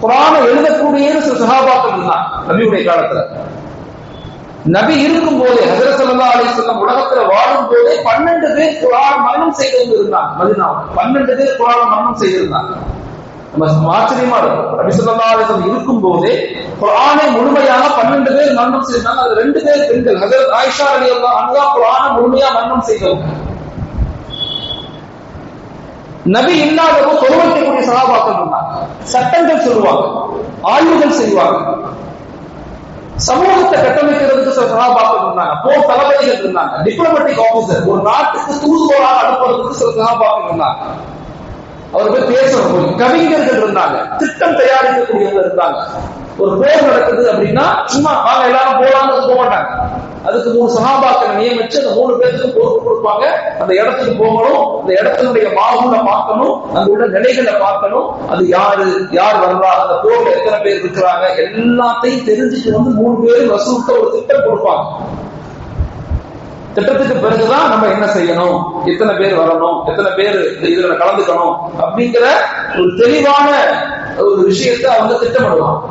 குர்ஆனை எழுதக்கூடிய சில சஹாபாக்கள் இருந்தாங்க நபியுடைய காலத்துல. நபி இருக்கும் போதே, ஹஜ்ரத் ஸல்லல்லாஹு அலைஹி வஸல்லம் உலகத்துல வாழும் போதே 12 பேர் குர்ஆன் மரணம் செய்தவங்க இருந்தாங்க. மதீனாவுல 12 பேர் குர்ஆன் மரணம் செய்திருந்தாங்க. நம்ம ஆச்சரியமா இருக்கும். நபி ஸல்லல்லாஹு அலைஹி வஸல்லம் இருக்கும் போதே குர்ஆனை முழுமையாக 12 பேர் மரணம் செய்தாங்க. அது 2 பேர் பெண்கள். ஹஜ்ரத் ஆயிஷா ரலியல்லாஹு அன்ஹா குர்ஆனை முழுமையா மரணம் செய்தவங்க. நபி இல்லாதவோ தொழ வைக்கக்கூடிய சகாபாக்கள் இருந்தாங்க. சட்டங்கள் சொல்லுவாங்க, ஆய்வுகள் செய்வாங்க, சமூகத்தை கட்டமைக்கிறதுக்கு சில சகாபாக்கள் இருந்தாங்க, போர் தளபதிகள் இருந்தாங்க, டிப்ளமேட்டிக் ஆபீசர், ஒரு நாட்டுக்கு தூதுவராக அனுப்புறதுக்கு சில சகாபாக்கள் இருந்தாங்க. அவர் போய் பேசணும். கவிஞர்கள் இருந்தாங்க, திட்டம் தயாரிக்கக்கூடியவங்க இருந்தாங்க. ஒரு போர் நடக்குது அப்படின்னா சும்மா வாங்க எல்லாரும் போலான்னு போக மாட்டாங்க. அதுக்கு 3 சகாபாக்களை நியமிச்சு அந்த 3 பேருக்கு பொறுப்பு கொடுப்பாங்க. அந்த இடத்துக்கு போகணும், அந்த இடத்தினுடைய மாகுல பார்க்கணும், அங்க உள்ள நிலைகளை பார்க்கணும், அது யார் வர்றா, அந்த போர்ல எத்தனை பேர் இருக்கிறாங்க, எல்லாத்தையும் தெரிஞ்சுட்டு வந்து 3 பேரும் ரசூலுக்கு ஒரு திட்டம் கொடுப்பாங்க. திட்டத்துக்கு பிறகுதான் நம்ம என்ன செய்யணும், எத்தனை பேர் வரணும், எத்தனை பேர் இதுல கலந்துக்கணும் அப்படிங்கிற ஒரு தெளிவான ஒரு விஷயத்தை அவங்க திட்டமிடுவாங்க.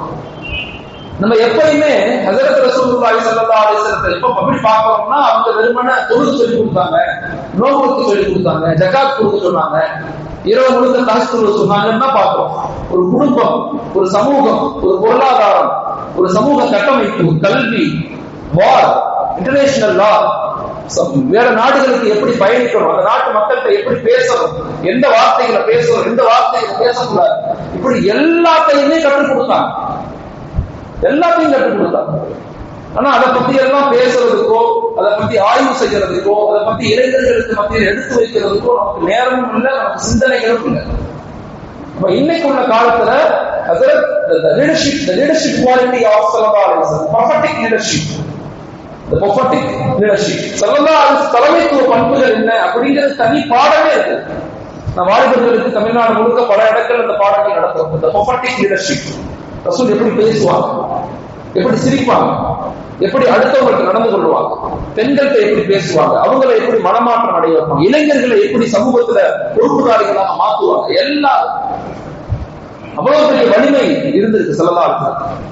நம்ம எப்பயுமே ஹஜ்ரத் ரசூலுல்லாஹி ஸல்லல்லாஹு அலைஹி வஸல்லம் எப்ப அப்படி பார்க்கறோம்னா அவங்க வெறுமனே தொழுது சொல்லி கொடுத்தாங்க, நோன்பு சொல்லி கொடுத்தாங்க, ஜகாத் கொடுக்க சொன்னாங்க, இரவு முழுக்க தஹஜ்ஜுத் சொன்னாங்கன்னா பார்க்கிறோம். ஒரு குடும்பம், ஒரு சமூகம், ஒரு பொருளாதாரம், ஒரு சமூக கட்டமைப்பு, கல்வி, வார், இன்டர்நேஷனல் லா, வேற நாடுகளுக்கு எப்படி பயணிக்கணும், அந்த நாட்டு மக்கள்கிட்ட எப்படி பேசணும், எந்த வார்த்தைகளை பேசணும், எந்த வார்த்தைகளை பேசக்கூடாது, இப்படி எல்லாத்தையுமே கற்றுக் கொடுத்தாங்க. எல்லாத்தையும் கற்றுக் கொடுத்தாங்க. ஆனா அதை பத்தி எல்லாம் பேசுறதுக்கோ, அதை பத்தி ஆய்வு செய்யறதுக்கோ, அதை பத்தி இளைஞர்களுக்கு மத்தியில் எடுத்து வைக்கிறதுக்கோ நமக்கு நேரமும் இல்லை, நமக்கு சிந்தனைகளும் இல்லை. இன்னைக்கு உள்ள காலத்துல லீடர்ஷிப் குவாலிட்டி ஆஃப் ஸல்லல்லாஹு அலைஹி வஸல்லம், ப்ரொஃபெட்டிக் லீடர்ஷிப், ஸல்லல்லாஹு அலைஹி வஸல்லம் தலைமைத்துவ பண்புகள் என்ன அப்படிங்கிறது தனி பாடமே இருக்கு. நான் வாலிபர்களுக்கு தமிழ்நாடு முழுக்க பல இடங்கள் அந்த பாடங்கள் நடத்தும். இந்த ப்ரொஃபெட்டிக் லீடர்ஷிப், ரசூல் எப்படி பேசுவாங்க, எப்படி சிரிப்பாங்க, எப்படி அடுத்தவங்களுக்கு நடந்து கொள்வாங்க, பெண்கள்கிட்ட எப்படி பேசுவாங்க, அவங்களை எப்படி மனமாற்றம் அடைய வைப்பாங்க, இளைஞர்களை எப்படி சமூகத்துல பொறுப்புதாரிகளாக மாற்றுவாங்க, எல்லாம் அவ்வளவு பெரிய வலிமை இருந்திருக்கு ஸல்லல்லாஹு அலைஹி வஸல்லம்.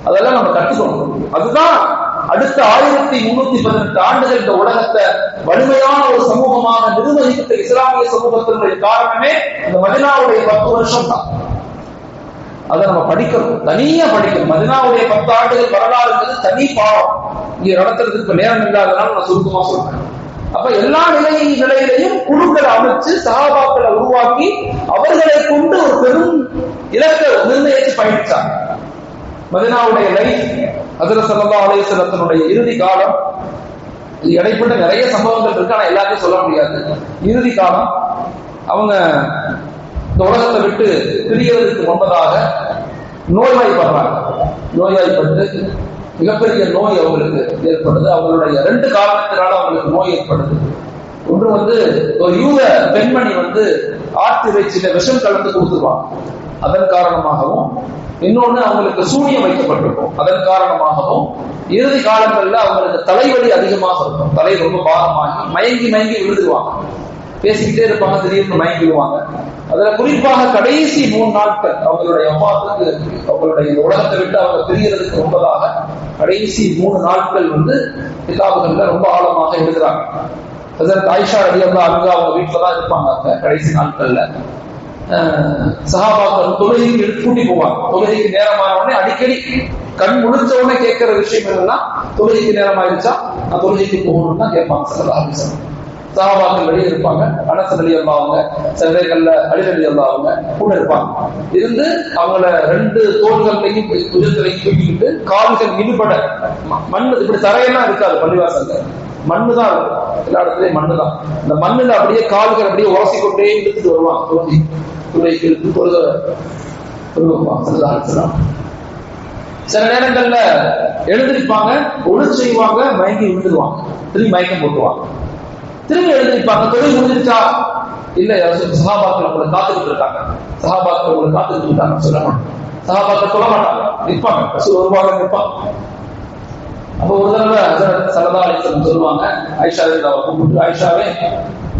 அதெல்லாம் நம்ம கற்றுக்கணும். அதுதான் அடுத்த 1318 ஆண்டுகள் இந்த உலகத்தை வலிமையான ஒரு சமூகமாக நிர்வகித்த இஸ்லாமிய சமூகத்தினுடைய காரணமே இந்த மதீனாவுடைய 10 வருஷம் தான். அதை நம்ம படிக்கணும், தனியா படிக்கணும். மதீனாவுடைய 10 ஆண்டுகள் வரலாறுங்கிறது தனி பாடம். இங்க நடத்துறதுக்கு நேரம் இல்லாதனால நான் சுருக்கமா சொல்றேன். அப்ப எல்லா நிலையிலையும் குழுக்களை அமைச்சு சஹாபாக்களை உருவாக்கி அவர்களை கொண்டு ஒரு பெரும் இலக்கை நிர்ணயித்து பயணிச்சாங்க. மதீனாவுடைய லைஃப், ஹஜ்ரத் ஸல்லல்லாஹு அலைஹி வஸல்லத்தினுடைய இறுதி காலம், இது இடைப்பட்ட நிறைய சம்பவங்கள் இருக்கு, ஆனா எல்லாத்தையும் சொல்ல முடியாது. இறுதி காலம் அவங்க இந்த உலகத்தை விட்டு பிரியறதுக்கு முன்பதாக நோய்வாய்ப்படுறாங்க. நோய்வாய்ப்பட்டு மிகப்பெரிய நோய் அவங்களுக்கு ஏற்படுது. அவங்களுடைய 2 காரணத்தினால அவங்களுக்கு நோய் ஏற்படுது. ஒன்று ஒரு யூத பெண்மணி ஆட்டு இறைச்சியில விஷம் கலந்து கொடுத்துருவாங்க, அதன் காரணமாகவும், இன்னொன்னு அவங்களுக்கு சூனியம் வைக்கப்பட்டிருக்கும், அதன் காரணமாகவும் இறுதி காலங்கள்ல அவங்களுக்கு தலைவலி அதிகமாக இருக்கும். தலை ரொம்ப பாரமாகி மயங்கி விழுதுருவாங்க. பேசிக்கிட்டே இருப்பாங்க, திடீர்னு மயங்கிடுவாங்க. அதுல குறிப்பாக கடைசி 3 நாட்கள் அவங்களுடைய அம்மாவுக்கு, அவங்களுடைய இந்த உலகத்தை விட்டு அவங்க பிரியறதுக்கு முன்பதாக கடைசி 3 நாட்கள் கிதாபுகள்ல ரொம்ப ஆழமாக எழுதுறாங்க. ஹஜ்ரத் ஆயிஷா ரலியல்லாஹு அன்ஹா அவங்க வீட்டுல தான் இருப்பாங்க அந்த கடைசி நாட்கள்ல. சஹாபாக்கள் தொழுகைக்கு கூட்டி போவாங்க. தொழுகைக்கு நேரமான உடனே அடிக்கடி கண் முழிச்ச உடனே கேட்கிற விஷயம் என்னன்னா, தொழுகைக்கு நேரம் ஆயிடுச்சா, நான் தொழுகைக்கு போகணும்னு தான் கேட்பாங்க ஸல்லல்லாஹு அலைஹி வஸல்லம். சஹாபாக்கள் வெளியே இருப்பாங்க, அனஸ் ரலியல்லாஹு அவங்க, சில நேரங்கள்ல அலி ரலியல்லாஹு அவங்க கூட இருப்பாங்க. இருந்து அவங்கள 2 தோள்களையும் புஜத்திலையும் தூக்கிக்கிட்டு கால்கள் இடுபட, மண் இப்படி தரையெல்லாம் இருக்காது, பள்ளிவாசல்ல மண்ணு தான் இருக்கும், எல்லா இடத்துலயும் மண்ணு தான். இந்த மண்ணுல அப்படியே கால்கள் அப்படியே உரசிக்கொண்டே இழுத்துட்டு வருவாங்க. துறைக்கு இழுத்து சில நேரங்கள்ல எழுந்திருப்பாங்க, ஒழு செய்வாங்க, மயங்கி விழுந்துருவாங்க, திரும்பி மயக்கம் போட்டுவாங்க, திரும்பி எழுந்திருப்பாங்க. தொழில் முடிஞ்சிருச்சா, இல்ல சஹாபாக்கள் உங்களை காத்துக்கிட்டு இருக்காங்க, சஹாபாக்கள் உங்களை காத்துக்கிட்டு இருக்காங்க சொல்ல மாட்டாங்க. சஹாபாக்கள் சொல்ல மாட்டாங்க, நிற்பாங்க, வருவாங்க, நிற்பாங்க. அப்போ ஒரு தடவை ஹஜ்ரத் ஸல்லல்லாஹு அலைஹி வஸல்லம் சொல்லுவாங்க, ஆயிஷாவை கூப்பிட்டு, ஆயிஷாவே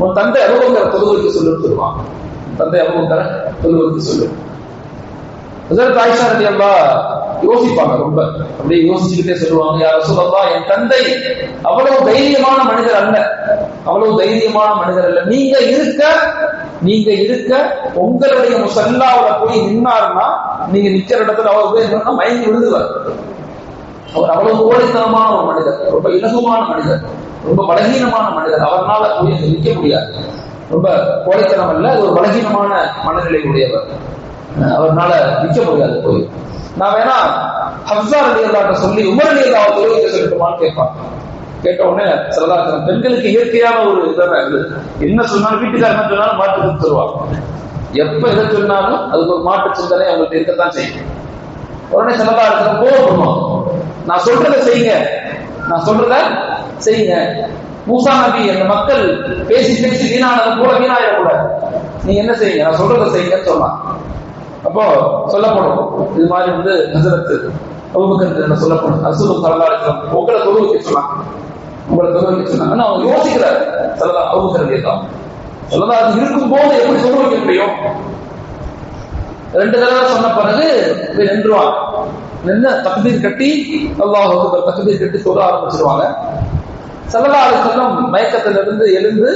உன் தந்தை அபூபக்கரை தொழுகைக்கு சொல்லுன்னு சொல்லுவாங்க. தந்தை அபூபக்கரை தொழுகைக்கு சொல்லு. ஹஜ்ரத் ஆயிஷா ரலியல்லாஹு யோசிப்பாங்க, ரொம்ப அப்படியே யோசிச்சுக்கிட்டே சொல்லுவாங்க, யா ரசூலல்லாஹ், என் தந்தை அவ்வளவு தைரியமான மனிதர் அல்ல, அவ்வளவு தைரியமான மனிதர் அல்ல. நீங்க இருக்க உங்களுடைய முஸல்லாவுல போய் நின்னாருன்னா, நீங்க நிக்கிற இடத்துல அவர் போய் மயங்கி விழுந்துவார். அவர் அவ்வளவு கோழைத்தனமான ஒரு மனிதர், ரொம்ப இலகுவான மனிதர், ரொம்ப பலகீனமான மனிதர். அவரால் போய் நிற்க முடியாது. ரொம்ப கோழைத்தனம் அல்ல, அது ஒரு பலகீனமான மனநிலை உடையவர். அவர்னால நிக்க முடியாது போய். நான் வேணா ஹப்ஸா ரலியல்லாஹு சொல்லி உமர் ரலியல்லாஹு தொழுகைக்கு சொல்லட்டுமான்னு கேட்பான். கேட்ட உடனே சல்லல்லாஹு பெண்களுக்கு இயற்கையான ஒரு இதாக இருக்குது. என்ன சொன்னாலும் வீட்டுக்கார என்ன சொன்னாலும் மாற்று தருவாங்க. எப்ப எதை சொன்னாலும் அதுக்கு ஒரு மாற்று சிந்தனை அவங்களுக்கு இருக்கத்தான் செய்யும். உடனே சல்லல்லாஹு கோவப்படுவாங்க. நான் சொல்றதை செய்யுங்க, நான் சொல்றத செய்யுங்க. மூசா நபி அந்த மக்கள் பேசி பேசி வீணானது போல வீணாயிடக்கூடாது, நீங்க என்ன செய்யுங்க, நான் சொல்றதை செய்யுங்கன்னு சொன்னான். அப்போ சொல்லப்படும் இது மாதிரி வந்து ஹஸரத் அபூபக்கர் என்ன சொல்லப்படும், ரசூலுல்லாஹி ஸல்லல்லாஹு அலைஹி வஸல்லம் உங்களை தொழுகைக்கு சொன்னாங்க, உங்களை தொழுகைக்கு சொன்னாங்க. ஆனா அவங்க யோசிக்கிறார் ஸல்லல்லாஹு அபூபக்கர் ரலியல்லாஹு ஸல்லல்லாஹு அலைஹி இருக்கும் போது எப்படி தொழுகைக்க முடியும்? 2 தடவை சொன்ன பிறகு நின்றுவாங்க. நின்று தக்பீர் கட்டி அல்லாஹ் அக்பர் தக்பீர் கட்டி சொல்ல ஆரம்பிச்சிருவாங்க. ஸல்லல்லாஹு அலைஹி வஸல்லம் மயக்கத்திலிருந்து எழுந்து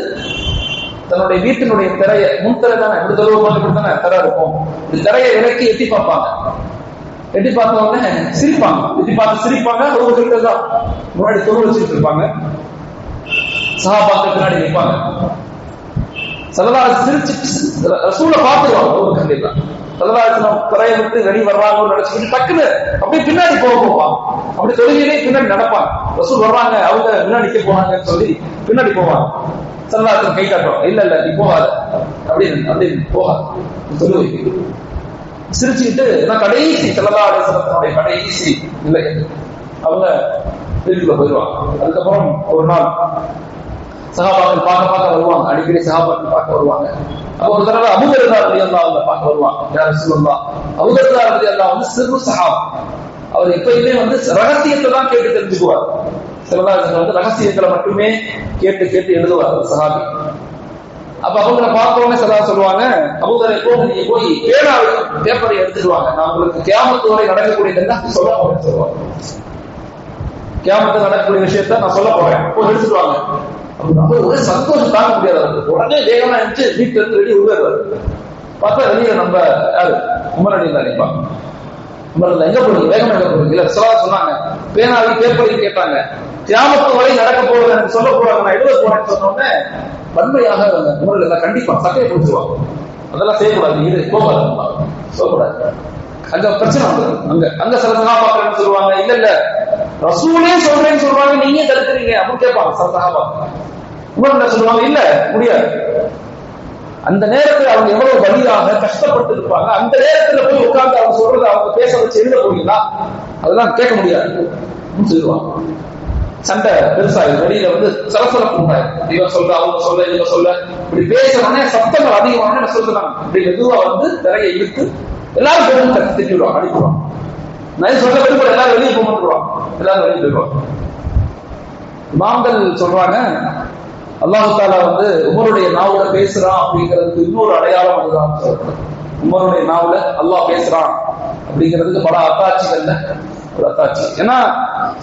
தன்னுடைய வீட்டினுடைய திரையை, முன் திரை தானே, இப்படி தொழுவோம் தானே திரை இருக்கும், இந்த திரையை இறக்கி எட்டி பார்ப்பாங்க. எட்டி பார்த்த உடனே சிரிப்பாங்க. எட்டி பார்த்து சிரிப்பாங்க. ஒவ்வொரு தான் முன்னாடி தொழு வச்சுட்டு இருப்பாங்க. சஹாபாக்கள் பின்னாடி நிற்பாங்க. ஸல்லல்லாஹு அலைஹி சிரிச்சு ரசூலை பார்த்துருவாங்க. ஒவ்வொரு கண்டிப்பா ஸல்லல்லாஹு அலைஹி வஸல்லம் திரையை விட்டு வெளியே வர்றாங்கன்னு நினைச்சுக்கிட்டு டக்குன்னு அப்படியே பின்னாடி போவாங்க. அப்படி தொழுகையிலே பின்னாடி நடப்பாங்க. ரசூல் வர்றாங்க, அவங்க முன்னாடி நிக்க போனாங்கன்னு சொல்லி பின்னாடி போவாங்க. ஸல்லல்லாஹு அலைஹி வஸல்லம் கை காட்டுவாங்க, இல்ல இல்ல நீ போகாத, அப்படின்னு போகாது தொழுகை. சிரிச்சுக்கிட்டு கடைசி ஸல்லல்லாஹு அலைஹி வஸல்லம் கடைசி இல்லை அவங்க வீட்டுக்குள்ள போயிடுவாங்க. அதுக்கப்புறம் ஒரு நாள் சஹாபாக்கள் பார்க்க வருவாங்க. அடிக்கடி சஹாபாக்கள் பார்க்க வருவாங்க. அப்போ ஒரு தடவை அபூ தர்தா ரலியல்லாஹு அன்ஹு பார்க்க வருவாங்க. யா ரசூலுல்லாஹ், அபூ தர்தா ரலியல்லாஹு அன்ஹு சிறு சஹாபா, அவர் எப்பயுமே வந்து ரகசியத்தை தான் கேட்டு தெரிஞ்சுக்குவார். ஸல்லல்லாஹு அலைஹி வஸல்லம் ரகசியங்களை மட்டுமே கேட்டு கேட்டு எழுதுவார் சஹாபி. அப்ப அவங்களை பார்த்த உடனே சொல்லுவாங்க, அபூதரை நீங்க போய் பேனாவையும் பேப்பரை எடுத்துடுவாங்க, நான் உங்களுக்கு கியாமத்து வரை நடக்கக்கூடியது சொல்ல போறேன் சொல்லுவாங்க. கியாமத்து நடக்கக்கூடிய விஷயத்த நான் சொல்ல போறேன், போய் எடுத்துடுவாங்க. ஒரே சந்தோஷம் தாங்க முடியாது. உடனே வேகமா இருந்துச்சு வீட்டுல இருந்து வெளியே உருவாரு. பார்த்தா வெளியே நம்ம யாரு உமர் ரலியல்லாஹு நினைப்பாங்க. உமர் எங்க போறீங்க, வேகமா எங்க போறீங்க? இல்ல சொன்னாங்க, பேனாவையும் பேப்பரையும் கேட்டாங்க. கியாமத்து வரை நடக்க போறது எனக்கு சொல்ல போறாங்க, நான் எழுத போறேன்னு சொன்ன உடனே வன்மையாக உமர் எல்லாம் கண்டிப்பா சட்டையை பிடிச்சிருவாங்க. அதெல்லாம் செய்யக்கூடாது, இது போகாது, சொல்லக்கூடாது. அங்க பிரச்சனை வந்தது. அங்க சில சகாபாக்கள் என்ன சொல்லுவாங்க, இல்ல இல்ல ரசூலே சொல்றேன்னு சொல்றாங்க, நீங்க தடுக்கிறீங்க அப்படின்னு கேட்பாங்க சில சகாபாக்கள். உமர் என்ன சொல்லுவாங்க, இல்ல முடியாது. அந்த நேரத்தில் அவங்க எவ்வளவு வலியாக கஷ்டப்பட்டு இருப்பாங்க. அந்த நேரத்துல போய் உட்கார்ந்து அவங்க சொல்றது அவங்க பேச வச்சு எழுத போறீங்களா, அதெல்லாம் கேட்க முடியாது சொல்லுவாங்க. சண்டை பெருசாயிடும், வெளியில வந்து சலசலப்பு உண்டாயிடும். இவன் சொல்ற, அவங்க சொல்ல, இவங்க சொல்ல, இப்படி பேசுறோன்னே சத்தங்கள் அதிகமான என்ன சொல்றாங்க, இப்படி மெதுவா வந்து திரையை இழுத்து எல்லாரும் பேரும் தட்டி திட்டிடுவாங்க, அடிக்குவாங்க. நான் சொல்ல விரும்ப எல்லாரும் வெளியே போட்டுருவாங்க, எல்லாரும் வெளியே போயிடுவாங்க. இமாம்கள் சொல்றாங்க, அல்லாஹ் தஆலா வந்து உமருடைய நாவுல பேசுறான் அப்படிங்கிறதுக்கு இன்னொரு அடையாளம் அதுதான் சொல்லப்படுது. உமருடைய நாவுல அல்லாஹ் பேசுறான் அப்படிங்கிறதுக்கு பல அத்தாட்சிகள்ல ஒரு அத்தாட்சி. ஏன்னா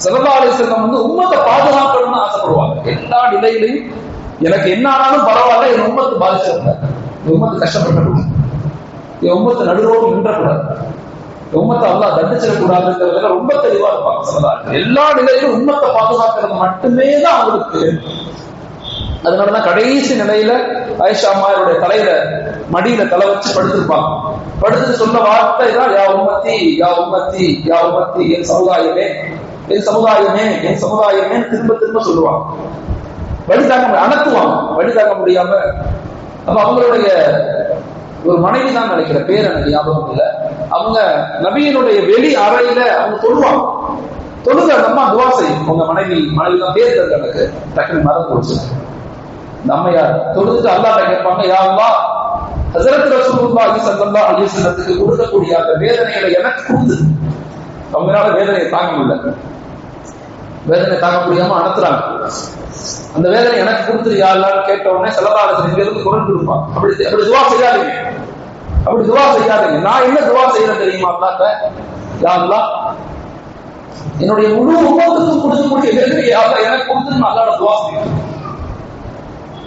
ஸல்லல்லாஹு அலைஹி வஸல்லம் வந்து உம்மத்தை பாதுகாக்கணும்னு ஆசைப்படுவாங்க. எல்லா நிலையிலையும் எனக்கு என்ன ஆனாலும் பரவாயில்ல, என் உம்மத்து பாதிச்சிருந்தாங்க, என் உம்மத்து கஷ்டப்படக்கூடாது, என் உம்மத்து நடுரோடு நின்றக்கூடாது, என் உம்மத்தை அல்லாஹ் தண்டிச்சிடக்கூடாதுங்கிறதுல ரொம்ப தெளிவா இருப்பாங்க ஸல்லல்லாஹு. எல்லா நிலையிலும் உம்மத்தை பாதுகாக்கிறது மட்டுமே தான் அவங்களுக்கு. அதனாலதான் கடைசி நிலையில ஆயிஷா அம்மாவுடைய தலையில மடியில தலை வச்சு படுத்திருப்பாங்க. படுத்துட்டு சொன்ன வார்த்தை தான், யா உம்மத்தி யா உம்மத்தி யா உம்மத்தி, என் சமுதாயமே என் சமுதாயமே என் சமுதாயமே திரும்ப திரும்ப சொல்லுவாங்க. வழி தாங்க அணக்குவாங்க, வழி தாங்க முடியாம. அப்ப அவங்களுடைய ஒரு மனைவி தான் நினைக்கிற பேர் எனக்கு ஞாபகம் இல்லை. அவங்க நபியினுடைய வெளி அறையில அவங்க தொழுவாங்க. தொழுக நம்ம துவா செய்யும். உங்க மனைவி தான் பேர் தந்த எனக்கு டக்குனு மறந்து போச்சு. நம்மையார் தொழுதுட்டு அல்லாஹ்ட்ட கேட்பாங்க, யா அல்லாஹ், ஹஸரத் ரசூலுல்லாஹி ஸல்லல்லாஹு அலைஹி வஸல்லத்துக்கு கொடுக்கக்கூடிய அந்த வேதனைகளை எனக்கு கொடுத்து. அவங்களால வேதனையை தாங்க முடியல, வேதனை தாங்க முடியாம அனுப்புறாங்க. அந்த வேதனை எனக்கு கொடுத்துரு யா அல்லாஹ்னு கேட்ட உடனே ஸல்லல்லாஹு அலைஹி வஸல்லம் இருந்து குரல் கொடுப்பான், அப்படி துவா செய்யாதீங்க, அப்படி துவா செய்யாதீங்க. நான் என்ன துவா செய்யறேன் தெரியுமா அல்லாஹ்ட்ட, யா அல்லாஹ், என்னுடைய முழு உம்மத்துக்கும் கொடுக்கக்கூடிய வேதனை யா அல்லாஹ் எனக்கு கொடுத்துன்னு அல்லாஹ்ட்ட துவா செய்யணும்.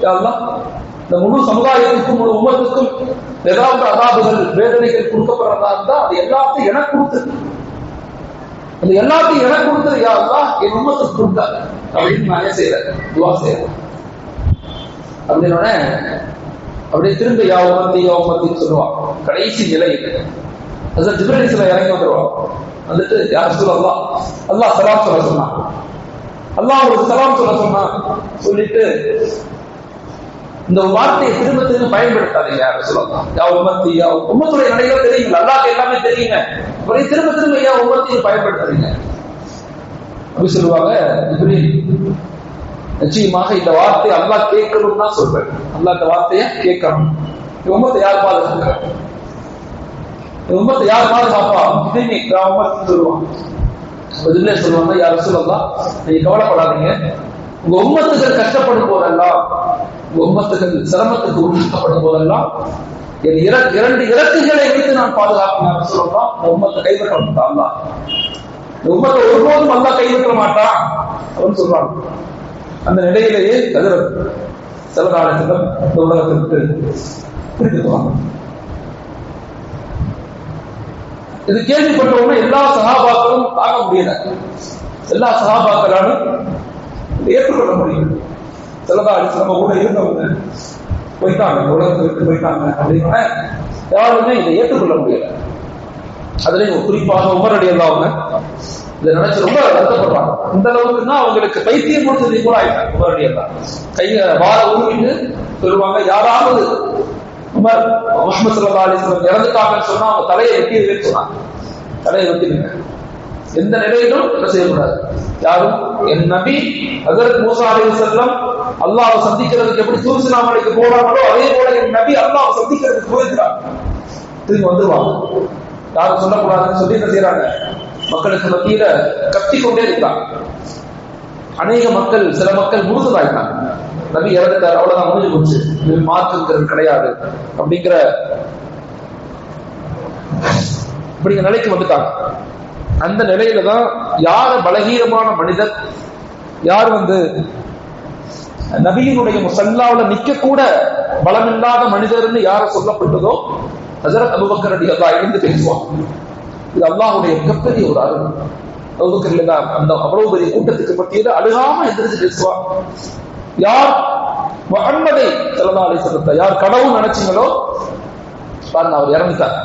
யா அல்லாஹ், இந்த முழு சமுதாயத்துக்கும் முழு உம்மத்துக்கும் ஏதாவது அதாபுகள் வேதனைகள் கொடுக்கப்படுறதா இருந்தா அது எல்லாத்தையும் எனக்கு கொடுத்து, அது எல்லாத்தையும் எனக்கு கொடுத்தது யா அல்லாஹ், என் உம்மத்துக்கு கொடுத்தாங்க அப்படின்னு நான் செய்யறேன், துவா செய்யறேன். அப்படின்னோடனே அப்படியே திரும்ப யா உம்மத்தின்னு சொல்லுவான். கடைசி நிலை அது ஜிப்ரீல் இறங்கி வந்துருவான். வந்துட்டு யா ரசூலல்லாஹ், அல்லாஹ் சலாம் சொல்ல சொன்னான், அல்லாஹ் ஒரு சலாம் சொல்ல சொன்னான் சொல்லிட்டு இந்த வார்த்தையை திரும்ப திரும்ப பயன்படுத்தாதீங்க. யார சொல்லலாம் யா உம்மத்தி, யா உம்மத்துடைய நிலைகள் தெரியுங்க, அல்லாஹ்க்கு எல்லாமே தெரியுங்க, ஒரே திரும்ப திரும்ப யா உம்மத்தியை பயன்படுத்தாதீங்க அப்படி சொல்லுவாங்க. ஜிப்ரீல் நிச்சயமாக இந்த வார்த்தையை அல்லாஹ் கேட்கணும் தான் சொல்றேன். அல்லாஹ் இந்த வார்த்தையை கேட்கணும். உம்மத்தை யார் பாதுகாக்கிறாங்க, உம்மத்தை யார் பாதுகாப்பா சொல்லுவாங்க. சொல்லுவாங்க யார் சொல்லலாம், நீங்க கவலைப்படாதீங்க, உங்க உம்மத்துகள் கஷ்டப்படும் போதெல்லாம், உங்க உம்மத்துகள் சிரமத்துக்கு உட்படுத்தப்படும் போதெல்லாம் என் இரண்டு இலக்குகளை வைத்து நான் பாதுகாப்பினார் சொல்லலாம். உம்மத்தை கைவிட மாட்டான், உம்மத்தை ஒருபோதும் அல்லா கைவிட மாட்டான் அப்படின்னு சொல்றாங்க. அந்த நிலையிலேயே சில காலத்திலும் இந்த உலகத்திற்கு பிரித்துக்குவாங்க. இது கேள்விப்பட்டவங்க எல்லா சகாபாக்களும் தாங்க முடியல, எல்லா சகாபாக்களாலும் ஏற்றுக்கொள்ள முடியும். நம்ம கூட இருந்தவங்க போயிட்டாங்க, உலகத்தை விட்டு போயிட்டாங்க அப்படின்னா யாருமே இதை ஏற்றுக்கொள்ள முடியல. அதுலயும் குறிப்பாக உமர் ரலியல்லாஹு அன்ஹு இதை நினைச்சு ரொம்ப வருத்தப்படுறாங்க. இந்த அளவுக்குன்னா அவங்களுக்கு பைத்தியம் முடிச்சது கூட ஆயிட்டாங்க. உமர் ரலியல்லாஹு கைய வார உருவிட்டு சொல்லுவாங்க, யாராவது உமர் முஹம்மது ஸல்லல்லாஹு அலைஹி வஸல்லம் இறந்துட்டாங்கன்னு சொன்னா அவங்க தலையை வெட்டிடுவேன்னு சொன்னாங்க. தலையை வெட்டிடுங்க, எந்த நிலையிலும் என்ன செய்யக்கூடாது. யாரும் என் நபி ஹஜ்ரத் மூஸா அலைஹிஸ்ஸலாம் அல்லாஹ்வை சந்திக்கிறதுக்கு எப்படி தூர் மலைக்கு போறாங்களோ அதே போல என் நபி அல்லாஹ்வை சந்திக்கிறதுக்கு போயிருக்கிறாங்க, திரும்பி வந்துருவாங்க. யாரும் சொல்லக்கூடாதுன்னு சொல்லி என்ன செய்யறாங்க, மக்களுக்கு மத்தியில கத்தி கொண்டே இருக்கிறாங்க. அநேக மக்கள், சில மக்கள் முழுதுதாயிட்டாங்க, நபி இறந்துட்டார் அவ்வளவுதான் முடிஞ்சு போச்சு, மாற்றுங்கிறது கிடையாது அப்படிங்கிற இப்படிங்கிற நிலைக்கு வந்துட்டாங்க. அந்த நிலையில தான் யார பலகீனமான மனிதர், யார் நபியினுடைய முஸல்லாவுல நிக்க கூட பலமில்லாத மனிதர்னு யார சொல்லப்பட்டதோ ஹஜ்ரத் அபூபக்கர் ரலியல்லாஹு அன்ஹு இருந்து பேசுவாங்க. இது அல்லாஹ்வுடைய மிகப்பெரிய ஒரு அருள். அபூபக்கர் ரலியல்லாஹு அந்த அவ்வளவு பெரிய கூட்டத்துக்கு மத்தியில அழுகாம எந்திரிச்சு பேசுவாங்க. யார் முஹம்மதை ஸல்லல்லாஹு அலைஹி வஸல்லம் யார் கடவுள் நினைச்சீங்களோ பாருங்க, அவர் இறந்துட்டார்.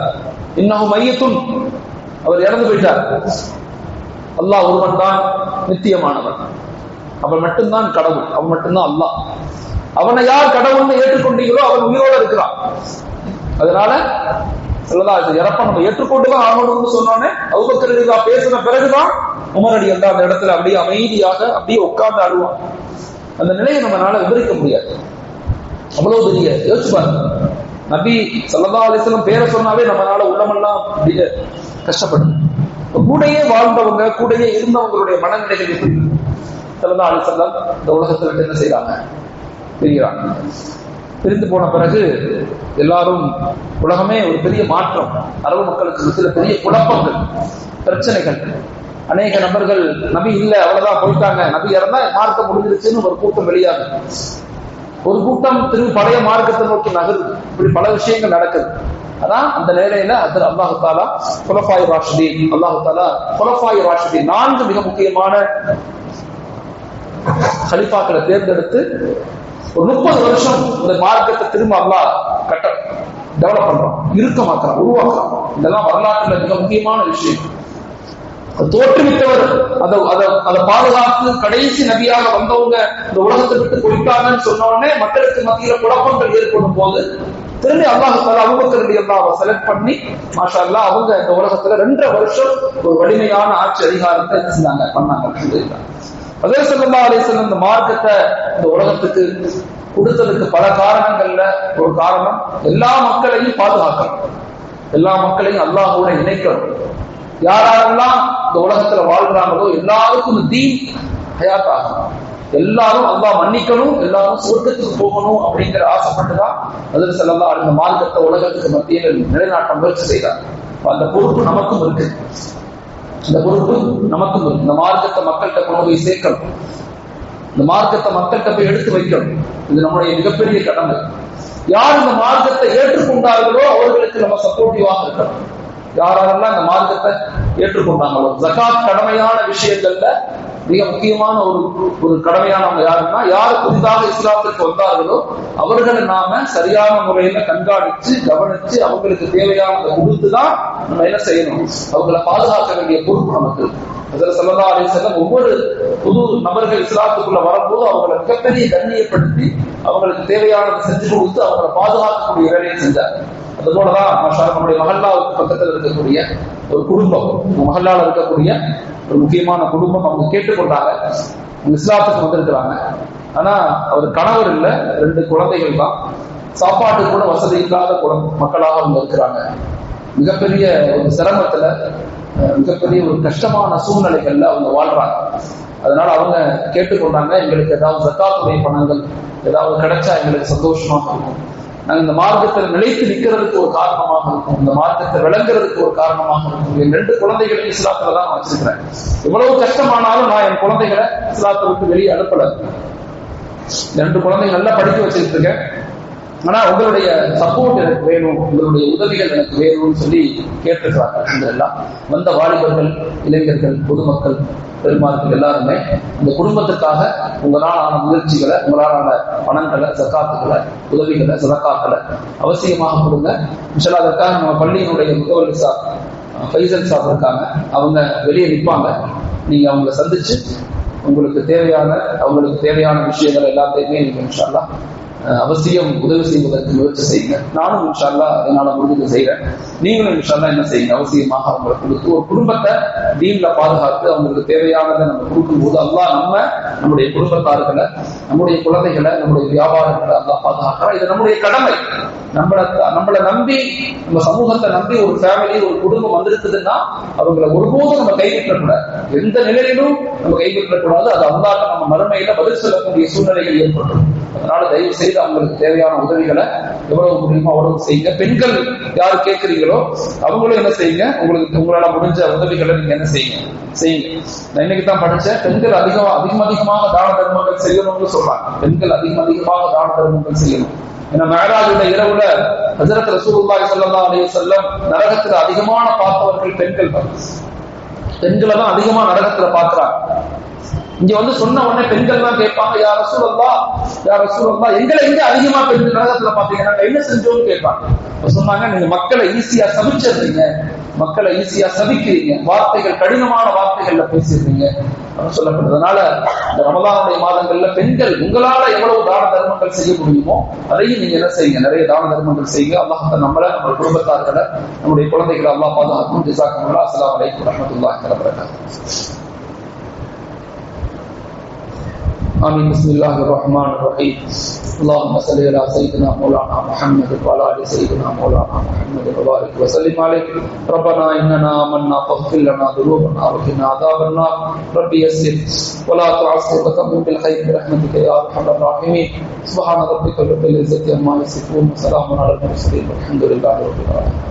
இன்னஹு மையத்துன், அவர் இறந்து போயிட்டார். அல்லாஹ் ஒருவன் தான் நித்தியமானவன், அவன் மட்டும்தான் கடவுள், அவன் மட்டும்தான் அல்லாஹ். அவனை யார் கடவுள்னு ஏற்றுக்கொண்டீங்களோ அவன் உயிரோடு இருக்கிறான். அதனால இறப்ப நம்ம ஏற்றுக்கொண்டுதான் ஆகணும்னு சொன்னோன்னே அபூபக்கர் ரலியல்லாஹு பேசின பிறகுதான் உமர் ரலியல்லாஹு அந்த இடத்துல அப்படியே அமைதியாக அப்படியே உட்கார்ந்து அழுவான். அந்த நிலையை நம்மளால விவரிக்க முடியாது. அவ்வளவு பெரிய யோசிச்சு பாருங்க, நபி ஸல்லல்லாஹு அலைஹி வஸல்லம் பேரை சொன்னாவே நம்மளால உள்ளமெல்லாம் அப்படியே கஷ்டப்படுது. கூடையே வாழ்ந்தவங்க, கூடையே இருந்தவங்களுடைய மனநிலைகள் எப்படி? ஸல்லல்லாஹு அலைஹி வஸல்லம் இந்த உலகத்தை விட்டு என்ன செய்யறாங்க, பிரிகிறாங்க. பிரிந்து போன பிறகு எல்லாரும், உலகமே ஒரு பெரிய மாற்றம், அரபு மக்களுக்கு சில பெரிய குழப்பங்கள், பிரச்சனைகள். அநேக நபர்கள் நபி இல்ல அவ்வளவுதான் போயிட்டாங்க, நபி இறந்தா மார்க்கம் முடிஞ்சிருச்சுன்னு ஒரு கூட்டம் வெளியாகுது, ஒரு கூட்டம் திரும்பி பழைய மார்க்கத்தை நோக்கி நகருது. இப்படி பல விஷயங்கள் நடக்குது. அதான் அந்த நிலையில அல்லாஹு தஆலா குலஃபாய் ராஷிதீன், அல்லாஹு தஆலா குலஃபாய் ராஷிதீன் 4 மிக முக்கியமான கலீஃபாக்களை தேர்ந்தெடுத்து ஒரு 30 வருஷம் இந்த மார்க்கத்தை திரும்ப அல்லாஹ் டெவலப் பண்றோம், இறுக்கமாக்குறான், உருவாக்குறான். இதெல்லாம் வரலாற்றுல மிக முக்கியமான விஷயம். தோற்றுவித்தவர், அதை பாதுகாத்து கடைசி நபியாக வந்தவங்க இந்த உலகத்தை விட்டு போயிட்டாங்கன்னு சொன்ன உடனே மக்களுக்கு மத்தியில குழப்பங்கள் ஏற்படும் போது திரும்பி அல்லாஹ் தஆலா அபூபக்கர் ரலியல்லாஹு செலக்ட் பண்ணி மாஷா அல்லாஹ் அவங்க இந்த உலகத்துல 2.5 வருஷம் ஒரு வலிமையான ஆட்சி அதிகாரத்தை பண்ணாங்க. அதே ஸல்லல்லாஹு அலைஹி வஸல்லம் இந்த மார்க்கத்தை இந்த உலகத்துக்கு கொடுத்ததுக்கு பல காரணங்கள்ல ஒரு காரணம், எல்லா மக்களையும் பாதுகாக்கணும், எல்லா மக்களையும் அல்லாஹ்வோட இணைக்கணும். யாரெல்லாம் இந்த உலகத்துல வாழ்றாங்களோ எல்லாருக்கும் தீன் ஹயாத் ஆகும், எல்லாரும் அல்லாஹ் மன்னிக்கணும், எல்லாரும் சொர்க்கத்துக்கு போகணும் அப்படிங்கிற ஆசைப்பட்டுதான் ஹஜ்ரத் ஸல்லல்லாஹு அலைஹி வஸல்லம் மார்க்கத்தை உலகத்துக்கு மத்தியில் நிலைநாட்ட முயற்சி செய்தார். அந்த பொறுப்பு நமக்கும் இருக்கு, இந்த பொறுப்பு நமக்கும் இருக்கு. இந்த மார்க்கத்தை மக்கள்கிட்ட கொண்டு போய் சேர்க்கணும், இந்த மார்க்கத்தை மக்கள்கிட்ட போய் எடுத்து வைக்கணும். இது நம்முடைய மிகப்பெரிய கடமை. யார் இந்த மார்க்கத்தை ஏற்றுக்கொண்டார்களோ அவர்களுக்கு நம்ம சப்போர்ட்டிவாக இருக்கணும். யாரெல்லாம் இந்த மார்க்கத்தை ஏற்றுக்கொண்டாங்களோ, ஜகாத் கடமையான விஷயங்கள்ல மிக முக்கியமான ஒரு கடமையானவங்க யாருன்னா, யார் புதிதாக இஸ்லாத்திற்கு வந்தார்களோ அவர்களை நாம சரியான முறையில கண்காணிச்சு கவனிச்சு அவங்களுக்கு தேவையானதை கொடுத்துதான் நம்ம என்ன செய்யணும், அவங்களை பாதுகாக்க வேண்டிய பொறுப்பு நமக்கு. ஸல்லல்லாஹு அலைஹி வஸல்லம் ஒவ்வொரு புது நபர்கள் இஸ்லாத்துக்குள்ள வரும்போது அவங்களை மிகப்பெரிய கண்ணியப்படுத்தி அவங்களுக்கு தேவையானதை செஞ்சு கொடுத்து அவங்களை பாதுகாக்கக்கூடிய வேலையை செஞ்சார். அதுபோலதான் நம்முடைய மஹல்லாவுக்கு பக்கத்தில் இருக்கக்கூடிய ஒரு குடும்பம், மஹல்லால இருக்கக்கூடிய ஒரு முக்கியமான குடும்பம், அவங்க கேட்டுக்கொண்டாங்க, இஸ்லாத்துக்கு வந்திருக்கிறாங்க. ஆனா அவர் கணவர் இல்ல, 2 குழந்தைகள் தான், சாப்பாட்டு கூட வசதி இல்லாத மக்களாக அவங்க இருக்கிறாங்க. மிகப்பெரிய ஒரு சிரமத்துல, மிகப்பெரிய ஒரு கஷ்டமான சூழ்நிலைகள்ல அவங்க வாழ்றாங்க. அதனால அவங்க கேட்டுக்கொண்டாங்க, எங்களுக்கு ஏதாவது ஜக்காத்துடைய பணங்கள் ஏதாவது கிடைச்சா எங்களுக்கு சந்தோஷமாக இருக்கும், நாங்கள் இந்த மார்க்கத்தில் நிலைத்து நிற்கிறதுக்கு ஒரு காரணமாக இருக்கும், இந்த மார்க்கத்தை விளங்குறதுக்கு ஒரு காரணமாக இருக்கும். என் 2 குழந்தைகளையும் இஸ்லாத்துல தான் வச்சிருக்கிறேன். எவ்வளவு கஷ்டமானாலும் நான் என் குழந்தைகளை இஸ்லாத்தை விட்டு வெளியே அனுப்பல. 2 குழந்தைகள் நல்லா படிக்க வச்சுட்டு இருக்கேன். ஆனா உங்களுடைய சப்போர்ட் எனக்கு வேணும், உங்களுடைய உதவிகள் எனக்கு வேணும்னு சொல்லி கேட்டிருக்கிறாங்க. எல்லாம் வந்த வாலிபர்கள், இளைஞர்கள், பொதுமக்கள், பெருமார்கள் எல்லாருமே இந்த குடும்பத்துக்காக உங்களாலான முயற்சிகளை, உங்களாலான பணங்களை, ஜக்காத்துகளை, உதவிகளை, சதக்காக்களை அவசியமாக கொடுங்க. இன்ஷால்லா அதற்காக நம்ம பள்ளியினுடைய முகவரி சார் ஃபைசல் சார் இருக்காங்க, அவங்க வெளியே நிற்பாங்க. நீங்க அவங்களை சந்திச்சு உங்களுக்கு தேவையான விஷயங்கள் எல்லாத்தையுமே நீங்க இன்ஷால்லா அவசியம் உதவி செய்வதற்கு முயற்சி செய்யுங்க. நானும் இன்ஷா அல்லாஹ் என்னால முடிஞ்சது செய்யறேன். நீங்களும் இன்ஷா அல்லாஹ் என்ன செய்யுங்க, அவசியமாக அவங்களை கொடுத்து ஒரு குடும்பத்தை தீன்ல பாதுகாத்து அவங்களுக்கு தேவையானதை நம்ம கொடுக்கும்போது அல்லாஹ் நம்முடைய குடும்பத்தார்களை, நம்முடைய குழந்தைகளை, நம்முடைய வியாபாரங்களை அல்லாஹ் பாதுகாக்கிறோம். இது நம்முடைய கடமை. நம்மளை நம்பி, நம்ம சமூகத்தை நம்பி ஒரு ஃபேமிலி, ஒரு குடும்பம் வந்திருக்குதுன்னா அவங்களை ஒருபோதும் நம்ம கைவிட்டக்கூடாது. எந்த நிலையிலும் நம்ம கைவிட்டக்கூடாது. அது அல்லாஹ் நம்ம மறுமையில பதில் சொல்லக்கூடிய சூழ்நிலைகள் ஏற்படும். அதனால தயவு செய்து அவங்களுக்கு தேவையான உதவிகளை எவ்வளவு முடியுமோ அவ்வளவு செய்யுங்க. பெண்கள் யாரு கேட்கிறீங்களோ அவங்களும் என்ன செய்யுங்க, உங்களால முடிஞ்ச உதவிகளை நீங்க என்ன செய்யுங்க. நான் இன்னைக்கு தான் படிச்சேன், பெண்கள் அதிகமாக தான தர்மங்கள் செய்யணும்னு சொல்றாங்க. பெண்கள் அதிகமாக தான தர்மங்கள் செய்யணும். ஏன்னா மேராஜுடைய இரவுல ஹஜ்ரத் ரசூலுல்லாஹி ஸல்லல்லாஹு அலைஹி வஸல்லம் நரகத்துல அதிகமான பார்த்தவர்கள் பெண்கள் தான். பெண்களை தான் அதிகமா நரகத்துல பாக்குறாங்க. இங்க வந்து சொன்ன உடனே பெண்கள் தான் கேட்பாங்க, யார் ரசூலுல்லாஹ் எங்களை எங்க அதிகமா பெண்கள் நரகத்துல பாத்தீங்க, நாங்க என்ன செஞ்சோம்னு கேட்பாங்க. சொன்னாங்க, நீங்க மக்களை ஈஸியா சபிச்சிடுறீங்க, மக்களை ஈஸியா சபிக்கிறீங்க, வார்த்தைகள் கடினமான வார்த்தைகள்ல பேசிடுறீங்க அப்படின்னு சொல்லப்படுறதுனால இந்த ரமலானுடைய மாதங்கள்ல பெண்கள் உங்களால எவ்வளவு தான தர்மங்கள் செய்ய முடியுமோ அதையும் நீங்க என்ன செய்யுங்க, நிறைய தான தர்மங்கள் செய்யுங்க. அல்லாஹ் நம்மளை, நம்ம குடும்பத்தார்களை, நம்முடைய குழந்தைகளை அல்லாஹ் பாதுகாக்கும். ஜஸாக்குமுல்லாஹ். அஸ்ஸலாமு அலைக்கும் வரஹ்மத்துல்லாஹி வபரகாத்துஹு. آمين. بسم الله الرحمن الرحيم. اللهم صل على سيدنا مولانا محمد وعلى ال سيدنا مولانا محمد وبارك وسلم عليه. ربنا اننا آمنا فاغفر لنا ذنوبنا وقنا عذاب النار. رب يسر ولا تعسر وتمم بالخير برحمتك يا ارحم الراحمين. سبحان ربك رب العزة عما يصفون وسلام على المرسلين والحمد لله رب العالمين.